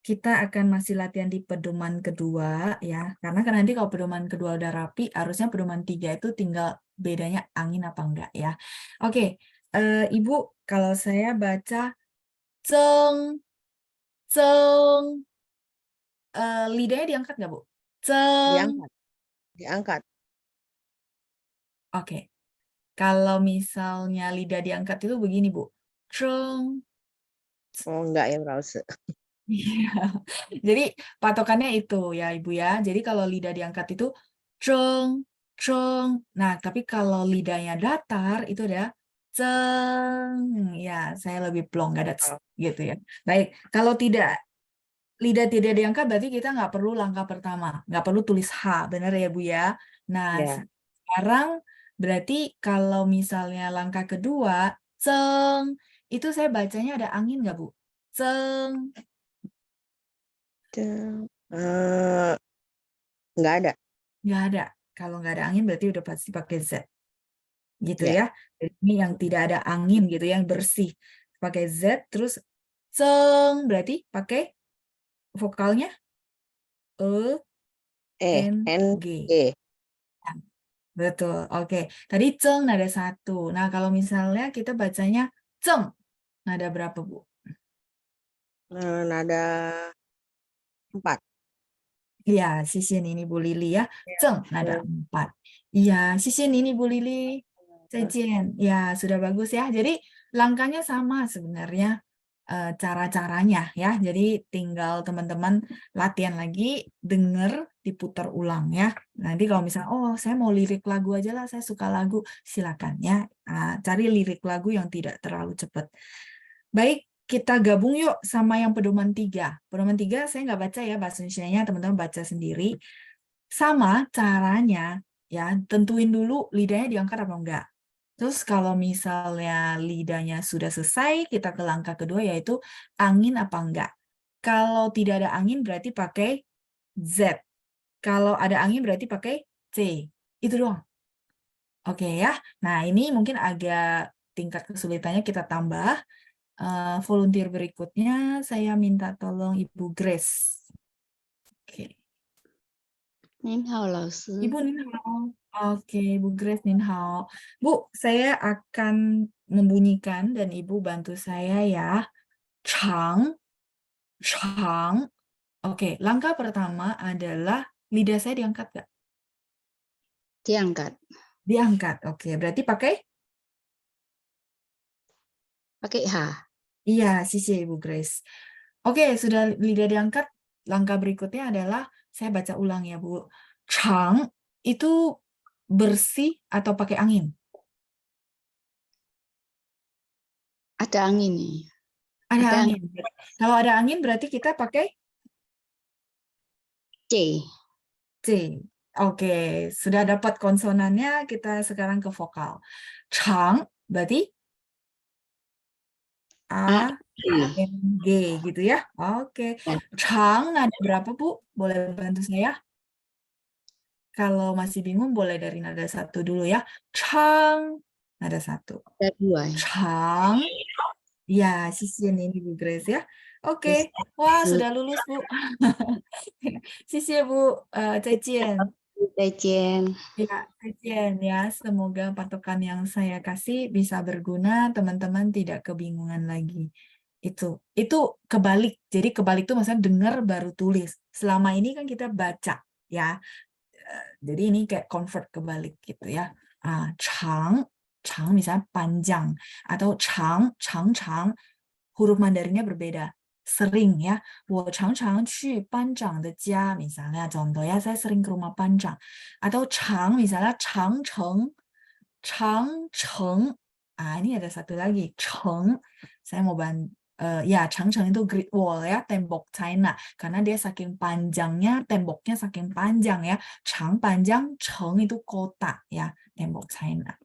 Kita akan masih latihan di pedoman kedua ya. Karena kan nanti kalau pedoman kedua udah rapi, harusnya pedoman 3 itu tinggal bedanya angin apa enggak ya. Oke, Ibu, kalau saya baca ceng, ceng, lidahnya diangkat nggak, Bu? Ceng. Diangkat. Diangkat. Oke. Kalau misalnya lidah diangkat itu begini, Bu. Ceng. Oh, enggak ya, Brause. Iya. Jadi patokannya itu ya, Ibu ya. Jadi kalau lidah diangkat itu ceng, ceng. Nah, tapi kalau lidahnya datar itu ada ceng. Ya, saya lebih plong, nggak ada ts, gitu ya. Baik, kalau lidah tidak diangkat berarti kita nggak perlu langkah pertama, nggak perlu tulis H, benar ya Bu ya. Nah, Ya. sekarang berarti kalau misalnya langkah kedua, ceng, itu saya bacanya ada angin nggak Bu? Ceng. Enggak ada. Nggak ada. Kalau nggak ada angin berarti udah pasti pakai Z. Gitu Ya. ya. Jadi ini yang tidak ada angin gitu, yang bersih. Pakai Z, terus ceng, berarti pakai vokalnya E, N, N, G. G. Betul, oke. Tadi ceng nada satu. Nah, kalau misalnya kita bacanya ceng, nada berapa, Bu? Nada 4. Iya, sisin ini Bu Lili ya. Ceng, nada 4. Iya, sisin ini Bu Lili. Zaijian. Ya, sudah bagus ya. Jadi langkahnya sama sebenarnya cara-caranya ya. Jadi tinggal teman-teman latihan lagi, denger, diputar ulang ya. Nanti kalau misalnya, oh saya mau lirik lagu aja lah, saya suka lagu, silakan ya. Cari lirik lagu yang tidak terlalu cepat. Baik, kita gabung yuk sama yang pedoman 3. Pedoman 3 saya nggak baca ya bahasa Indonesianya, teman-teman baca sendiri. Sama caranya ya, tentuin dulu lidahnya diangkat apa enggak. Terus kalau misalnya lidahnya sudah selesai, kita ke langkah kedua yaitu angin apa enggak. Kalau tidak ada angin berarti pakai Z. Kalau ada angin berarti pakai C. Itu doang. Oke ya. Nah, ini mungkin agak tingkat kesulitannya kita tambah. Volunteer berikutnya saya minta tolong Ibu Grace. Oke. 您好，老师。 Ibu Ninhao. Oke, Bu Grace Ninhao. Bu, saya akan membunyikan dan Ibu bantu saya ya. Chang, chang. Oke, langkah pertama adalah lidah saya diangkat nggak? Diangkat. Diangkat. Oke, berarti pakai? Pakai H. Iya, sisi Ibu Grace. Oke, sudah lidah diangkat. Langkah berikutnya adalah saya baca ulang ya, Bu. Chang itu bersih atau pakai angin? Ada angin nih. Ada Ada angin. Kalau ada angin berarti kita pakai C. C. Oke, sudah dapat konsonannya, kita sekarang ke vokal. Chang berarti A, N, G gitu ya. Oke. Ya. Chang nada berapa, Bu? Boleh bantu saya? Kalau masih bingung boleh dari nada 1 dulu ya. Chang, nada 1. Ada 2. Chang. Ya, sisian ini Bu Grace ya. Oke. Wah, sudah lulus, Bu. Sisi Bu, Zaijian. 再见。 Ya, Zaijian ya. Semoga patokan yang saya kasih bisa berguna, teman-teman tidak kebingungan lagi. Itu kebalik. Jadi kebalik itu maksudnya dengar baru tulis. Selama ini kan kita baca ya. Jadi ini kayak convert kebalik gitu ya. Chang, chang misalnya panjang atau chang, chang, chang huruf Mandarinnya berbeda. Sering ya. 我常常去班长的家 misalnya contoh ya, saya sering ke rumah panjang. Atau chang misalnya changcheng, changcheng. Ini ada satu lagi, cheng. Saya mau ya, Changcheng itu Great Wall ya, tembok China. Karena dia saking panjangnya, temboknya saking panjang ya. Chang panjang, Cheng itu kota ya, tembok China.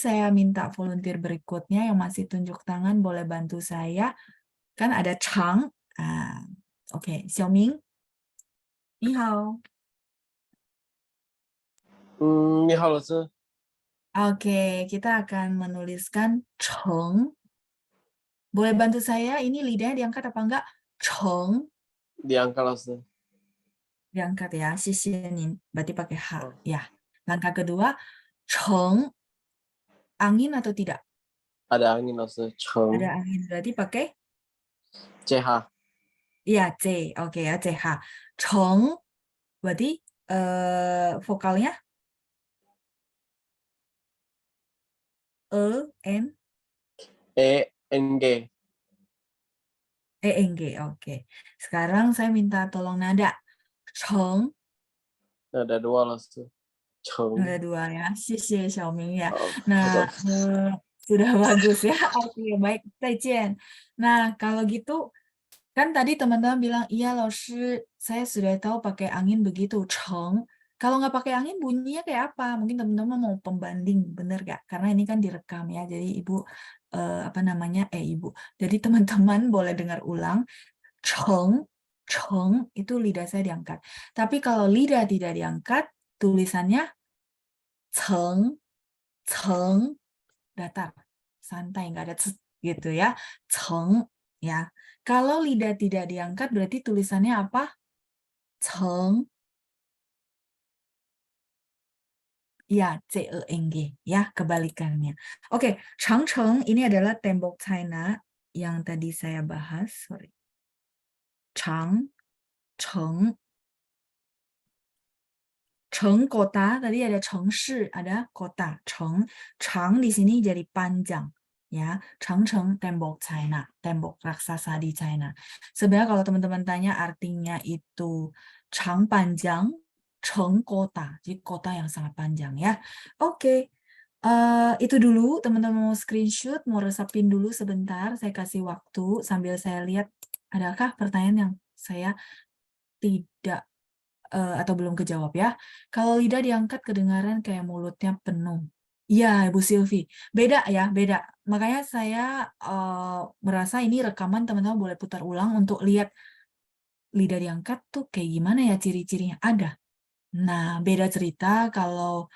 Saya minta volunteer berikutnya yang masih tunjuk tangan boleh bantu saya. Kan ada Chang. Oke, Xiaoming. Ni hao. 你好，老师。 Oke, kita akan menuliskan Cheng. Boleh bantu saya, ini lidahnya diangkat apa enggak? Cheng. diangkat, 老师。 Diangkat ya, sisinin. Berarti pakai H. Ya. Langkah kedua, Cheng. Angin atau tidak? ada angin, 老师。 成 Ada angin, berarti pakai? CH。 Iya, C. Oke ya, CH. Cheng. Berarti vokalnya? N. ENG. ENG. Oke. Sekarang saya minta tolong nada. Cheng. ada 2， 老师。 成 Nada 2 ya. Xie Xiaoming ya. 好 Nah, 的。 sudah bagus ya. Oke, baik. Zaijian. Nah, kalau gitu, kan tadi teman-teman bilang, iya loh, saya sudah tahu pakai angin begitu, Cheng. Kalau nggak pakai angin bunyinya kayak apa? Mungkin teman-teman mau pembanding, bener nggak? Karena ini kan direkam ya, jadi Ibu, Ibu. Jadi teman-teman boleh dengar ulang, Cheng, Cheng itu lidah saya diangkat. Tapi kalau lidah tidak diangkat, tulisannya Ceng, Ceng, datar, santai, nggak ada gitu ya, Ceng ya. Kalau lidah tidak diangkat berarti tulisannya apa? Ceng. Ya, C-E-N-G ya, kebalikannya. Oke, Changcheng ini adalah tembok China yang tadi saya bahas. Sorry. Changcheng. Cheng kota, tadi ada Chengshi, ada kota. Chang di sini jadi panjang. Ya, Changcheng tembok China, tembok raksasa di China. Sebenarnya kalau teman-teman tanya artinya itu Chang panjang, Cheng kota, jadi kota yang sangat panjang ya. Oke, itu dulu teman-teman mau screenshot, mau resapin dulu sebentar. Saya kasih waktu sambil saya lihat adakah pertanyaan yang saya tidak atau belum kejawab ya. Kalau lidah diangkat kedengaran kayak mulutnya penuh. Iya, Ibu Silvi. Beda ya, beda. Makanya saya merasa ini rekaman teman-teman boleh putar ulang untuk lihat lidah diangkat tuh kayak gimana ya ciri-cirinya. Ada. Nah, beda cerita kalau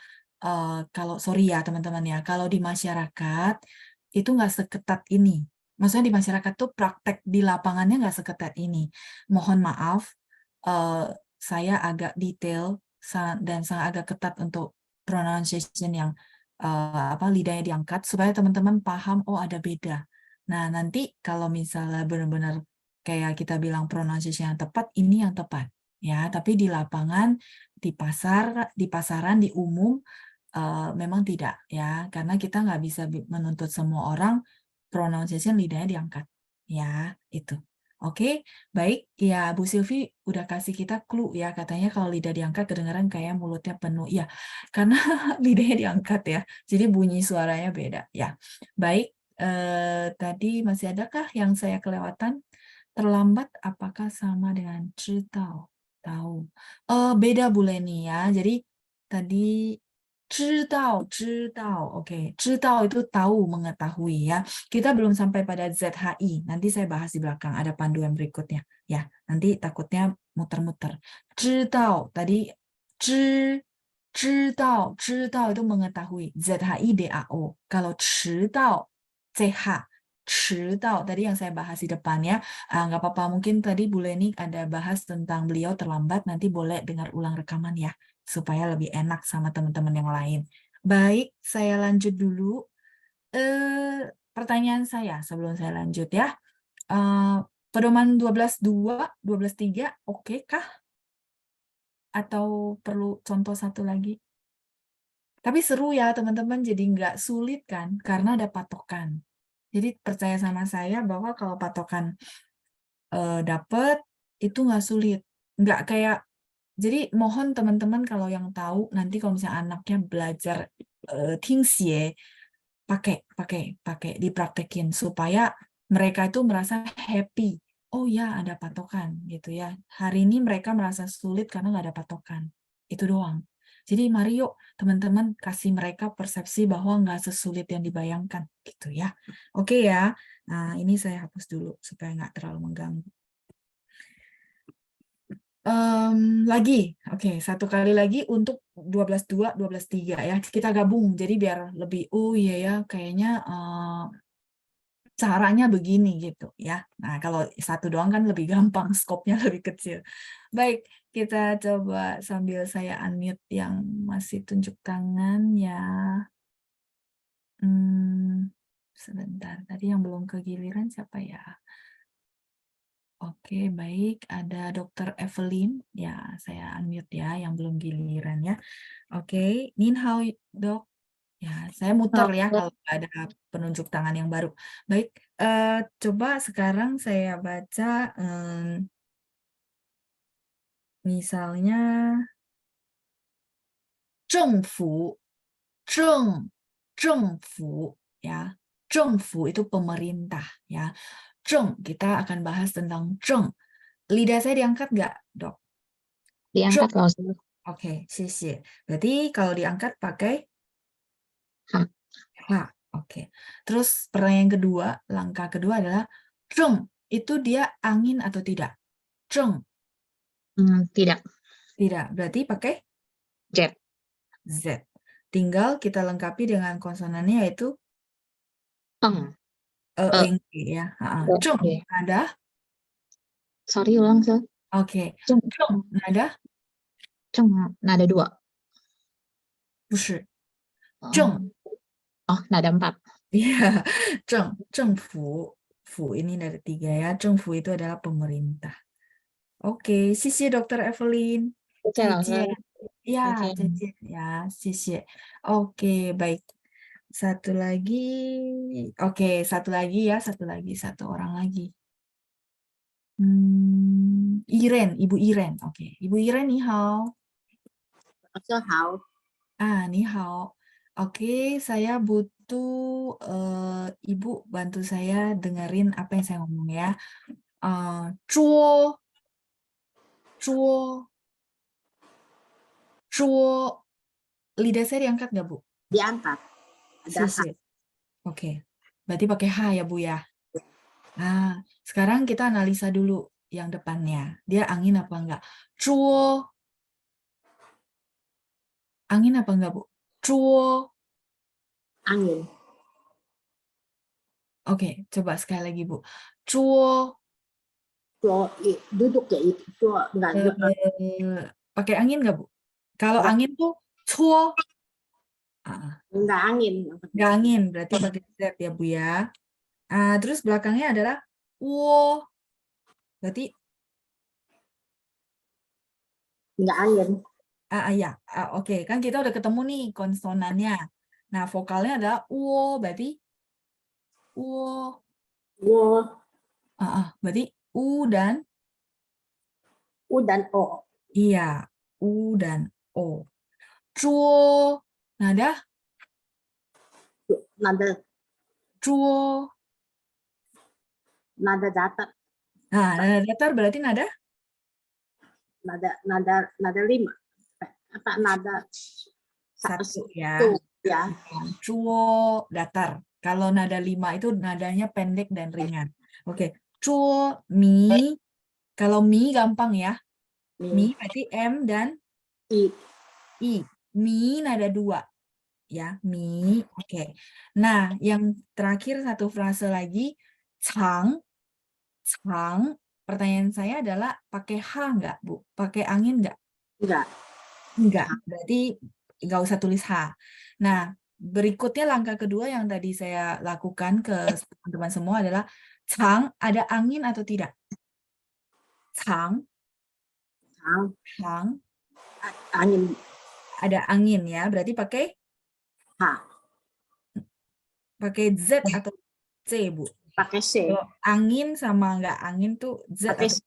kalau sorry ya teman-teman ya, kalau di masyarakat itu nggak seketat ini. Maksudnya di masyarakat tuh praktek di lapangannya nggak seketat ini. Mohon maaf, saya agak detail dan sangat agak ketat untuk pronunciation yang lidahnya diangkat supaya teman-teman paham oh ada beda. Nah, nanti kalau misalnya benar-benar kayak kita bilang pronunciation yang tepat, ini yang tepat ya, tapi di lapangan, di pasaran, di umum memang tidak ya, karena kita nggak bisa menuntut semua orang pronunciation lidahnya diangkat ya, itu. Oke, baik. Ya, Bu Silvi udah kasih kita clue ya, katanya kalau lidah diangkat kedengaran kayak mulutnya penuh. Ya, karena lidahnya diangkat ya, jadi bunyi suaranya beda. Ya, baik. Tadi masih adakah yang saya kelewatan? Terlambat apakah sama dengan 知道? Tahu. Beda Bu Leni ya. Jadi tadi 知道, oke. 知道 itu tahu, mengetahui ya. Kita belum sampai pada ZHI. Nanti saya bahas di belakang, ada panduan berikutnya. Ya, nanti takutnya muter-muter. 知道 tadi 知道itu mengetahui. ZHI DAO. Kalau 迟到 CH. 迟到 tadi yang saya bahas di depan ya. Nggak apa-apa, mungkin tadi Bu Leni ada bahas tentang beliau terlambat. Nanti boleh dengar ulang rekaman ya, supaya lebih enak sama teman-teman yang lain. Baik, saya lanjut dulu. Pertanyaan saya sebelum saya lanjut ya. Pedoman 12.2, 12.3, oke kah? Atau perlu contoh satu lagi? Tapi seru ya teman-teman, jadi nggak sulit kan, karena ada patokan. Jadi percaya sama saya bahwa kalau patokan dapet, itu nggak sulit. Nggak kayak, jadi mohon teman-teman kalau yang tahu, nanti kalau misalnya anaknya belajar tingxie, pakai, dipraktekin, supaya mereka itu merasa happy. Oh ya, ada patokan gitu ya. Hari ini mereka merasa sulit karena nggak ada patokan. Itu doang. Jadi mari yuk teman-teman kasih mereka persepsi bahwa nggak sesulit yang dibayangkan gitu ya. Oke ya. Nah ini saya hapus dulu supaya nggak terlalu mengganggu. Lagi, oke, satu kali lagi untuk 12.2, 12.3 ya. Kita gabung jadi biar lebih, oh iya ya kayaknya caranya begini gitu ya. Nah kalau satu doang kan lebih gampang, skopnya lebih kecil. Baik, kita coba sambil saya unmute yang masih tunjuk tangan ya. Sebentar, tadi yang belum kegiliran siapa ya? Oke, baik. Ada Dr. Evelyn. Ya, saya unmute ya, yang belum giliran ya. Oke, Nin Hao, Dok. Ya, saya muter ya kalau ada penunjuk tangan yang baru. Baik, coba sekarang saya baca misalnya 政府, 政府 ya. 政府 itu pemerintah ya. 政 kita akan bahas tentang 政. Lidah saya diangkat nggak, Dok? Diangkat kalau Oke, 谢谢. Berarti kalau diangkat pakai Ha. Oke. Terus pertanyaan kedua, langkah kedua adalah 正 itu dia angin atau tidak? 正 tidak. tidak. Berarti pakai Z. Z. Tinggal kita lengkapi dengan konsonannya yaitu Eng. eng ya. 正 Oke. nada. Sorry ulang sih. Oke. Zeng. 正 nada. Zeng nada 2. 不是. 正 Oh, nada 4. Iya, 政府 fu ini dari 3 ya. 政府 itu adalah pemerintah. Oke, 谢谢 Dr. Evelyn. 谢谢老师。 Ya, 再见。 ya, 谢谢. Oke, baik. Satu lagi. Oke, satu lagi ya, satu orang lagi. Iren, Ibu Iren. Oke, Ibu Iren, ni hao. 老师好， Ni hao. Oke, saya butuh Ibu bantu saya dengerin apa yang saya ngomong ya. 桌 lidah saya diangkat nggak, Bu? diangkat. Ada Sisi. Oke, berarti pakai H ya, Bu ya. Nah, sekarang kita analisa dulu yang depannya. Dia angin apa enggak? Cuo. Angin apa enggak, Bu? Cuo. Angin. Oke, coba sekali lagi, Bu. Cuo. Duduk ya itu. Enggak Pakai angin nggak, Bu? Kalau Nggak. angin tuh cuo. enggak angin. Nggak angin, berarti pakai Z ya, Bu ya. Terus belakangnya adalah wo. Berarti Enggak angin. ya, oke. Kan kita udah ketemu nih konsonannya. Nah, vokalnya adalah wo, berarti wo. Wo, Berarti u dan u dan o. iya, u dan o. Cuo. Nada Nada cuo. datar. Nah, nada datar berarti nada Nada 5. Apa nada satu ya. satu ya. Cuo datar. Kalau nada 5 itu nadanya pendek dan ringan. Oke. Cuo mi. Kalau mi gampang ya. Mi berarti M dan I. I. Mi nada 2. Ya, mi. Oke. Nah, yang terakhir satu frase lagi. Cang. Cang. Pertanyaan saya adalah pakai H nggak, Bu? Pakai angin nggak? Enggak. Enggak, berarti nggak usah tulis H. Nah, berikutnya langkah kedua yang tadi saya lakukan ke teman-teman semua adalah Cang, ada angin atau tidak? Cang, Cang, Angin ada angin ya, berarti pakai Z atau C, Bu? pakai C. Kalau angin sama nggak angin tuh Z Pakai atau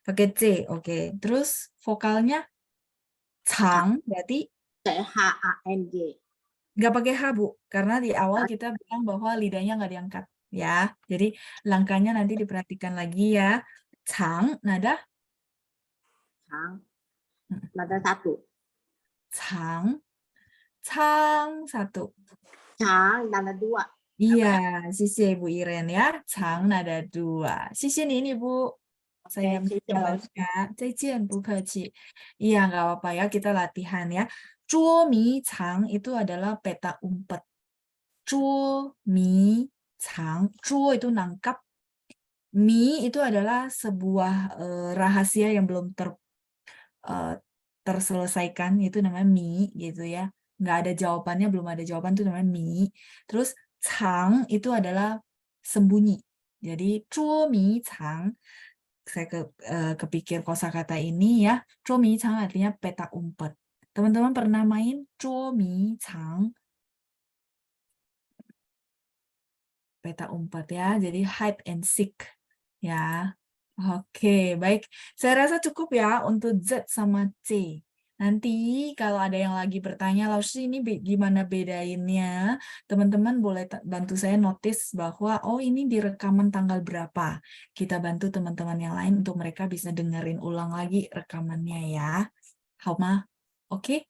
pakai C, oke. Terus vokalnya Cang, berarti CHANG. nggak pakai H, Bu, karena di awal kita bilang bahwa lidahnya nggak diangkat ya. Jadi langkahnya nanti diperhatikan lagi ya. Cang, nada Nada 1. cang, cang satu. Cang nada 2. Iya, sisi Bu Iren ya. Cang nada 2. Sisi ini Bu. Saya membaca. Zaijian, bu keci. Iya, nggak apa-apa ya. Kita latihan ya. Zuo mi cang itu adalah peta umpet. Zuo mi cang. Zuo itu nangkap. Mi itu adalah sebuah rahasia yang belum terselesaikan, itu namanya mi gitu ya. Nggak ada jawabannya, belum ada jawaban, itu namanya mi. Terus cang itu adalah sembunyi. Jadi zuo mi cang, saya kepikir kosakata ini ya. Zuo mi cang artinya peta umpet. Teman-teman pernah main zuo mi cang? Peta umpet ya. Jadi hide and seek ya. Oke, baik. Saya rasa cukup ya untuk Z sama C. Nanti kalau ada yang lagi bertanya, Lausi ini gimana bedainnya? Teman-teman boleh bantu saya notice bahwa, oh ini di rekaman tanggal berapa. Kita bantu teman-teman yang lain untuk mereka bisa dengerin ulang lagi rekamannya ya. Hauma, oke?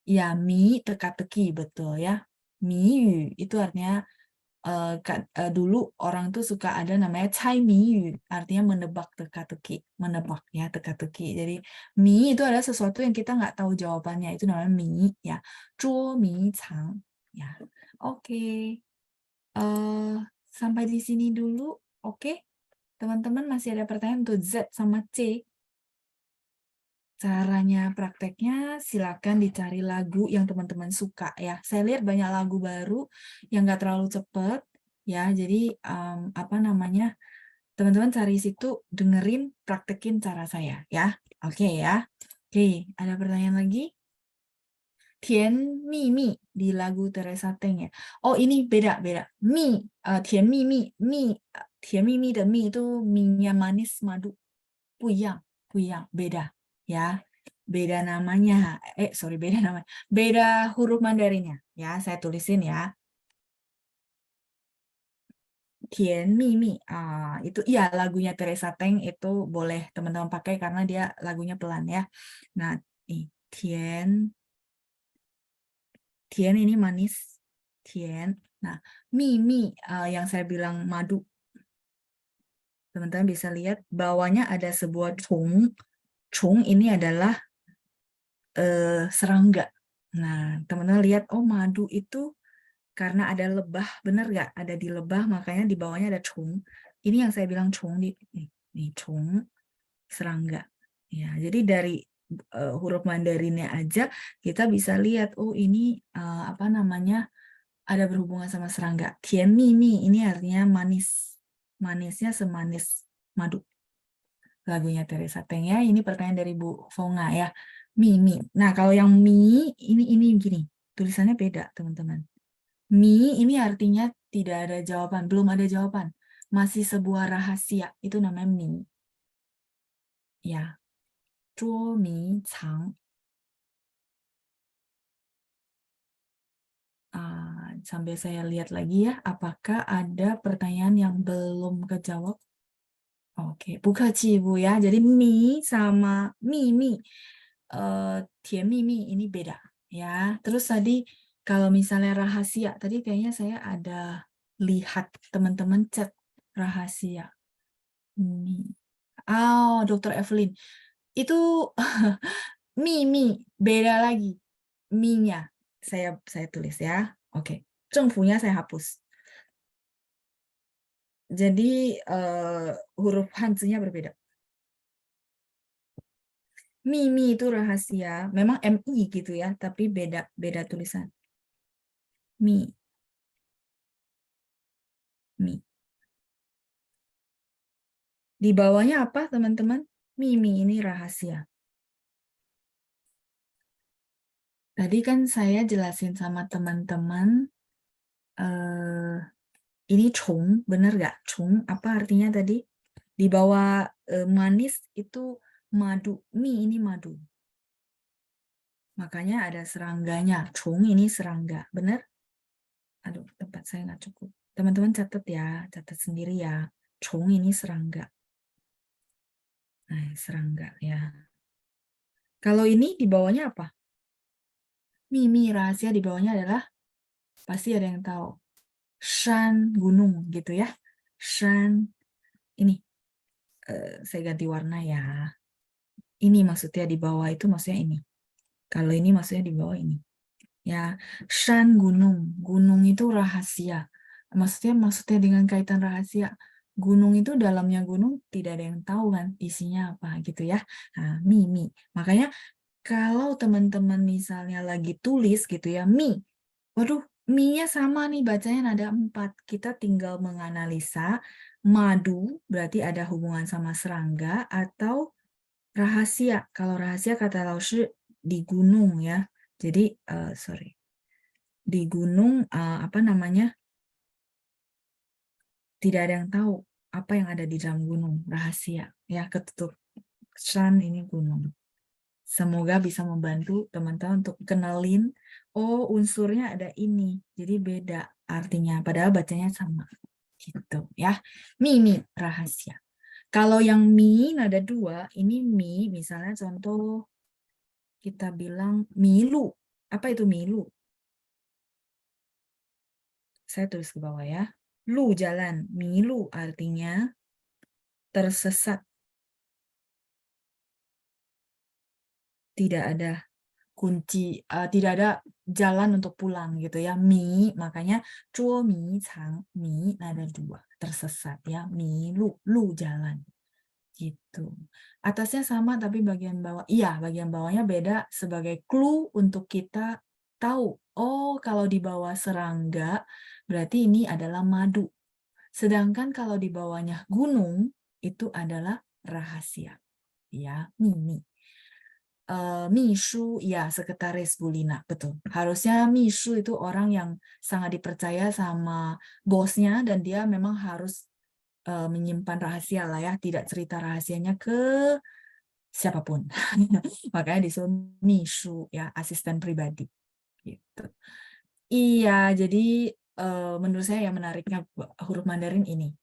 Ya, mi teka-teki, betul ya. Mi itu artinya dulu orang tuh suka ada namanya cai mi, artinya menebak teka-teki, menebak ya teka-teki. Jadi mi itu adalah sesuatu yang kita nggak tahu jawabannya, itu namanya mi ya. Zuo mi cang ya. Oke. Sampai di sini dulu. Oke. Teman-teman masih ada pertanyaan untuk Z sama C? Caranya prakteknya silakan dicari lagu yang teman-teman suka ya. Saya lihat banyak lagu baru yang nggak terlalu cepat ya. Jadi apa namanya, teman-teman cari situ, dengerin, praktekin cara saya ya. Oke ya. Oke, ada pertanyaan lagi? Tian Mi Mi di lagu Teresa Teng ya. Oh ini beda. Mi, Tian Mi Mi, Tian Mi Mi de Mi itu minyak manis madu. Puyang, beda ya. Beda namanya. Beda namanya. Beda huruf Mandarinnya ya. Saya tulisin ya. Tian Mi Mi. Itu iya lagunya Teresa Teng itu boleh teman-teman pakai karena dia lagunya pelan ya. Nah, Tian ini manis. Tian. Nah, Mi yang saya bilang madu. Teman-teman bisa lihat bawahnya ada sebuah chung. Chung ini adalah serangga Nah, teman-teman lihat, oh madu itu karena ada lebah, benar nggak? Ada di lebah, makanya di bawahnya ada chung. Ini yang saya bilang chung nih chung, serangga. Ya, jadi dari huruf Mandarinnya aja kita bisa lihat, oh ini apa namanya, ada berhubungan sama serangga. Tian mi mi ini artinya manis, manisnya semanis madu. Lagunya Teresa Teng ya. Ini pertanyaan dari Bu Fonga ya. Mi. Nah, kalau yang mi ini gini. Tulisannya beda, teman-teman. Mi ini artinya tidak ada jawaban, belum ada jawaban. Masih sebuah rahasia. Itu namanya mi. Ya. Zhuo mi cang. Sambil saya lihat lagi ya, apakah ada pertanyaan yang belum kejawab? Oke, buka cibu ya. Jadi mi sama mi, tian mi ini beda ya. Terus tadi kalau misalnya rahasia, tadi kayaknya saya ada lihat teman-teman chat rahasia. Dr. Evelyn, itu mi beda lagi. Mi-nya saya tulis ya. Oke, zhengfunya saya hapus. Jadi huruf Hanzi-nya berbeda. Mi itu rahasia, memang MI gitu ya, tapi beda tulisan. Mi. Di bawahnya apa teman-teman? Mi ini rahasia. Tadi kan saya jelasin sama teman-teman, ini chung, bener nggak? Chung apa artinya tadi? Di bawah manis itu madu, mi ini madu. Makanya ada serangganya, chung ini serangga, bener? Aduh, tempat saya nggak cukup. Teman-teman catat ya, catat sendiri ya. Chung ini serangga. Nah, serangga ya. Kalau ini di bawahnya apa? Mi rahasia di bawahnya adalah, pasti ada yang tahu. Shan, gunung gitu ya. Shan, ini. Saya ganti warna ya. Ini maksudnya di bawah itu maksudnya ini. Kalau ini maksudnya di bawah ini. Ya, shan gunung. Gunung itu rahasia. Maksudnya dengan kaitan rahasia. Gunung itu dalamnya gunung tidak ada yang tahu kan isinya apa gitu ya. Nah, mi. Makanya kalau teman-teman misalnya lagi tulis gitu ya, mi. Waduh, mi-nya sama nih bacanya nada 4. Kita tinggal menganalisa madu berarti ada hubungan sama serangga atau rahasia. Kalau rahasia kata Laoshi di gunung ya. Jadi di gunung apa namanya? Tidak ada yang tahu apa yang ada di dalam gunung, rahasia ya, ketutup. Shan ini gunung. Semoga bisa membantu teman-teman untuk kenalin, oh unsurnya ada ini, jadi beda artinya, padahal bacanya sama. Gitu ya. Mi rahasia. Kalau yang mi nada 2, ini mi misalnya contoh kita bilang milu. Apa itu milu? Saya tulis ke bawah ya. Lu jalan, milu artinya tersesat. Tidak ada kunci, tidak ada jalan untuk pulang gitu ya. Mi, makanya zuo mi cang, mi nada 2, tersesat ya. Mi lu jalan. Gitu. Atasnya sama tapi bagian bawah, iya bagian bawahnya beda sebagai clue untuk kita tahu. Oh, kalau di bawah serangga berarti ini adalah madu. Sedangkan kalau di bawahnya gunung itu adalah rahasia. Ya, mi. Mishu, ya sekretaris Bu Lina, betul. Harusnya Mishu itu orang yang sangat dipercaya sama bosnya dan dia memang harus menyimpan rahasia lah ya, tidak cerita rahasianya ke siapapun. Makanya disuruh Mishu ya, asisten pribadi. Gitu. Iya, jadi menurut saya yang menariknya huruf Mandarin ini.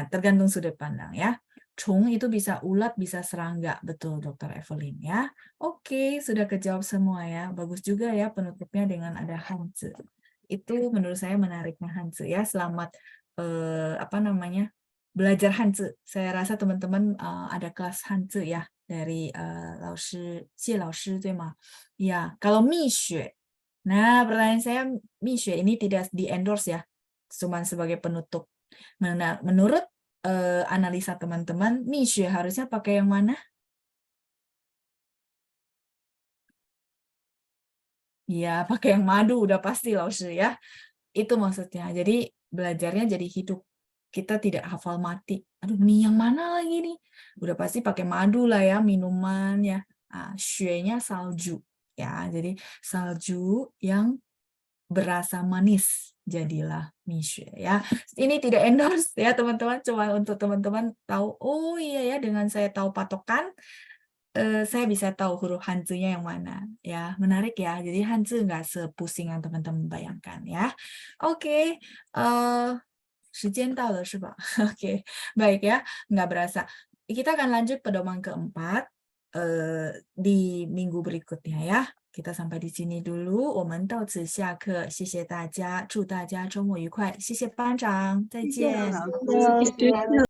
Tergantung sudut pandang ya. Chung itu bisa ulat, bisa serangga. Betul, Dr. Evelyn ya. Oke, sudah kejawab semua ya. Bagus juga ya penutupnya dengan ada Hanzi. Itu menurut saya menariknya Hanzi ya. Selamat apa namanya? Belajar Hanzi. Saya rasa teman-teman ada kelas Hanzi ya dari Xie Laoshi, 对吗? Ya, kalau Mi Xue Nah, pertanyaan saya, Misha, ini tidak di-endorse ya, cuma sebagai penutup. Menurut analisa teman-teman, Misha harusnya pakai yang mana? Ya, pakai yang madu, udah pasti Laoshi ya. Itu maksudnya. Jadi belajarnya jadi hidup. Kita tidak hafal mati. Aduh, mie yang mana lagi nih? Udah pasti pakai madu lah ya, minuman ya. Shuenya salju. Ya, jadi salju yang berasa manis. Jadilah mie shui ya. Ini tidak endorse ya teman-teman. Cuma untuk teman-teman tahu, oh iya ya, dengan saya tahu patokan, saya bisa tahu huruf Hanzi-nya yang mana ya, menarik ya. Jadi Hanzi nggak sepusing yang teman-teman bayangkan ya. Oke, 时间到了是吧? Oke, baik ya, nggak berasa. Kita akan lanjut pedoman keempat di minggu berikutnya ya. Kita sampai di sini dulu. 我们到此下课，谢谢大家，祝大家周末愉快，谢谢班长，再见。谢谢老师。